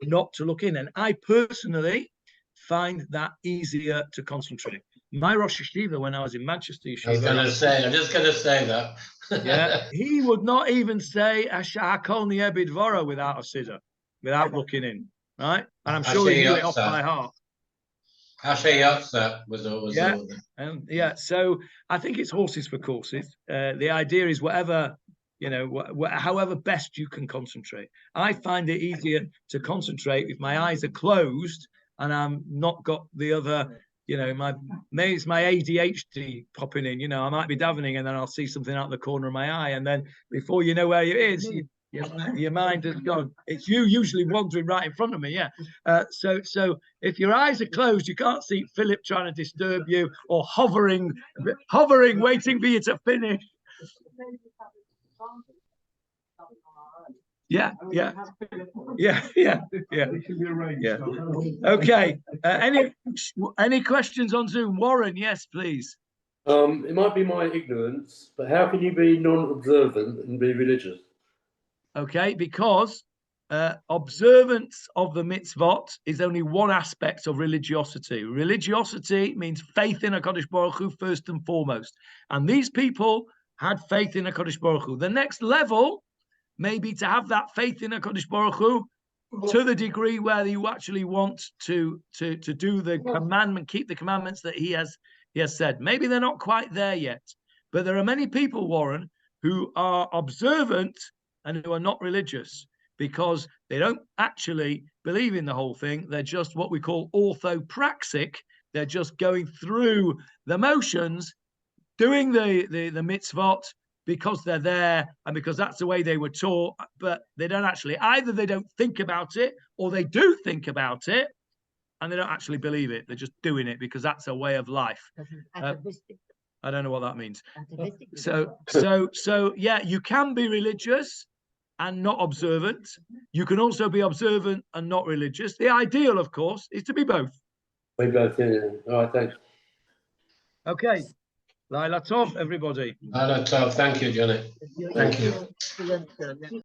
not to look in. And I personally find that easier to concentrate. My Rosh Yeshiva, when I was in Manchester Yeshiva, I'm just going to say that. Yeah, he would not even say Hakol Niyeh B'Dvaro without a siddur, without looking in, right? And I'm sure he knew it off by heart. Yeah. So I think it's horses for courses. The idea is whatever, however best you can concentrate. I find it easier to concentrate if my eyes are closed and I'm not got the other. Maybe it's my ADHD popping in. I might be davening and then I'll see something out the corner of my eye, and then before you know where it is, Your mind has gone. It's you usually wandering right in front of me. Yeah. So if your eyes are closed, you can't see Philip trying to disturb you or hovering, waiting for you to finish. Yeah. Okay. Any questions on Zoom? Warren, yes, please. It might be my ignorance, but how can you be non-observant and be religious? Okay, because observance of the mitzvot is only one aspect of religiosity. Religiosity means faith in HaKadosh Baruch Hu first and foremost. And these people had faith in HaKadosh Baruch Hu. The next level may be to have that faith in HaKadosh Baruch Hu to the degree where you actually want to do the commandment, keep the commandments that he has said. Maybe they're not quite there yet. But there are many people, Warren, who are observant and who are not religious because they don't actually believe in the whole thing. They're just what we call orthopraxic. They're just going through the motions, doing the mitzvot because they're there and because that's the way they were taught, but they don't actually, either they don't think about it or they do think about it and they don't actually believe it. They're just doing it because that's a way of life. I don't know what that means. So yeah, you can be religious and not observant. You can also be observant and not religious. The ideal, of course, is to be both. We both, yeah. All right, thanks. Okay. Laila Tov, everybody. Laila Tov. Thank you, Johnny. Thank you. Excellent.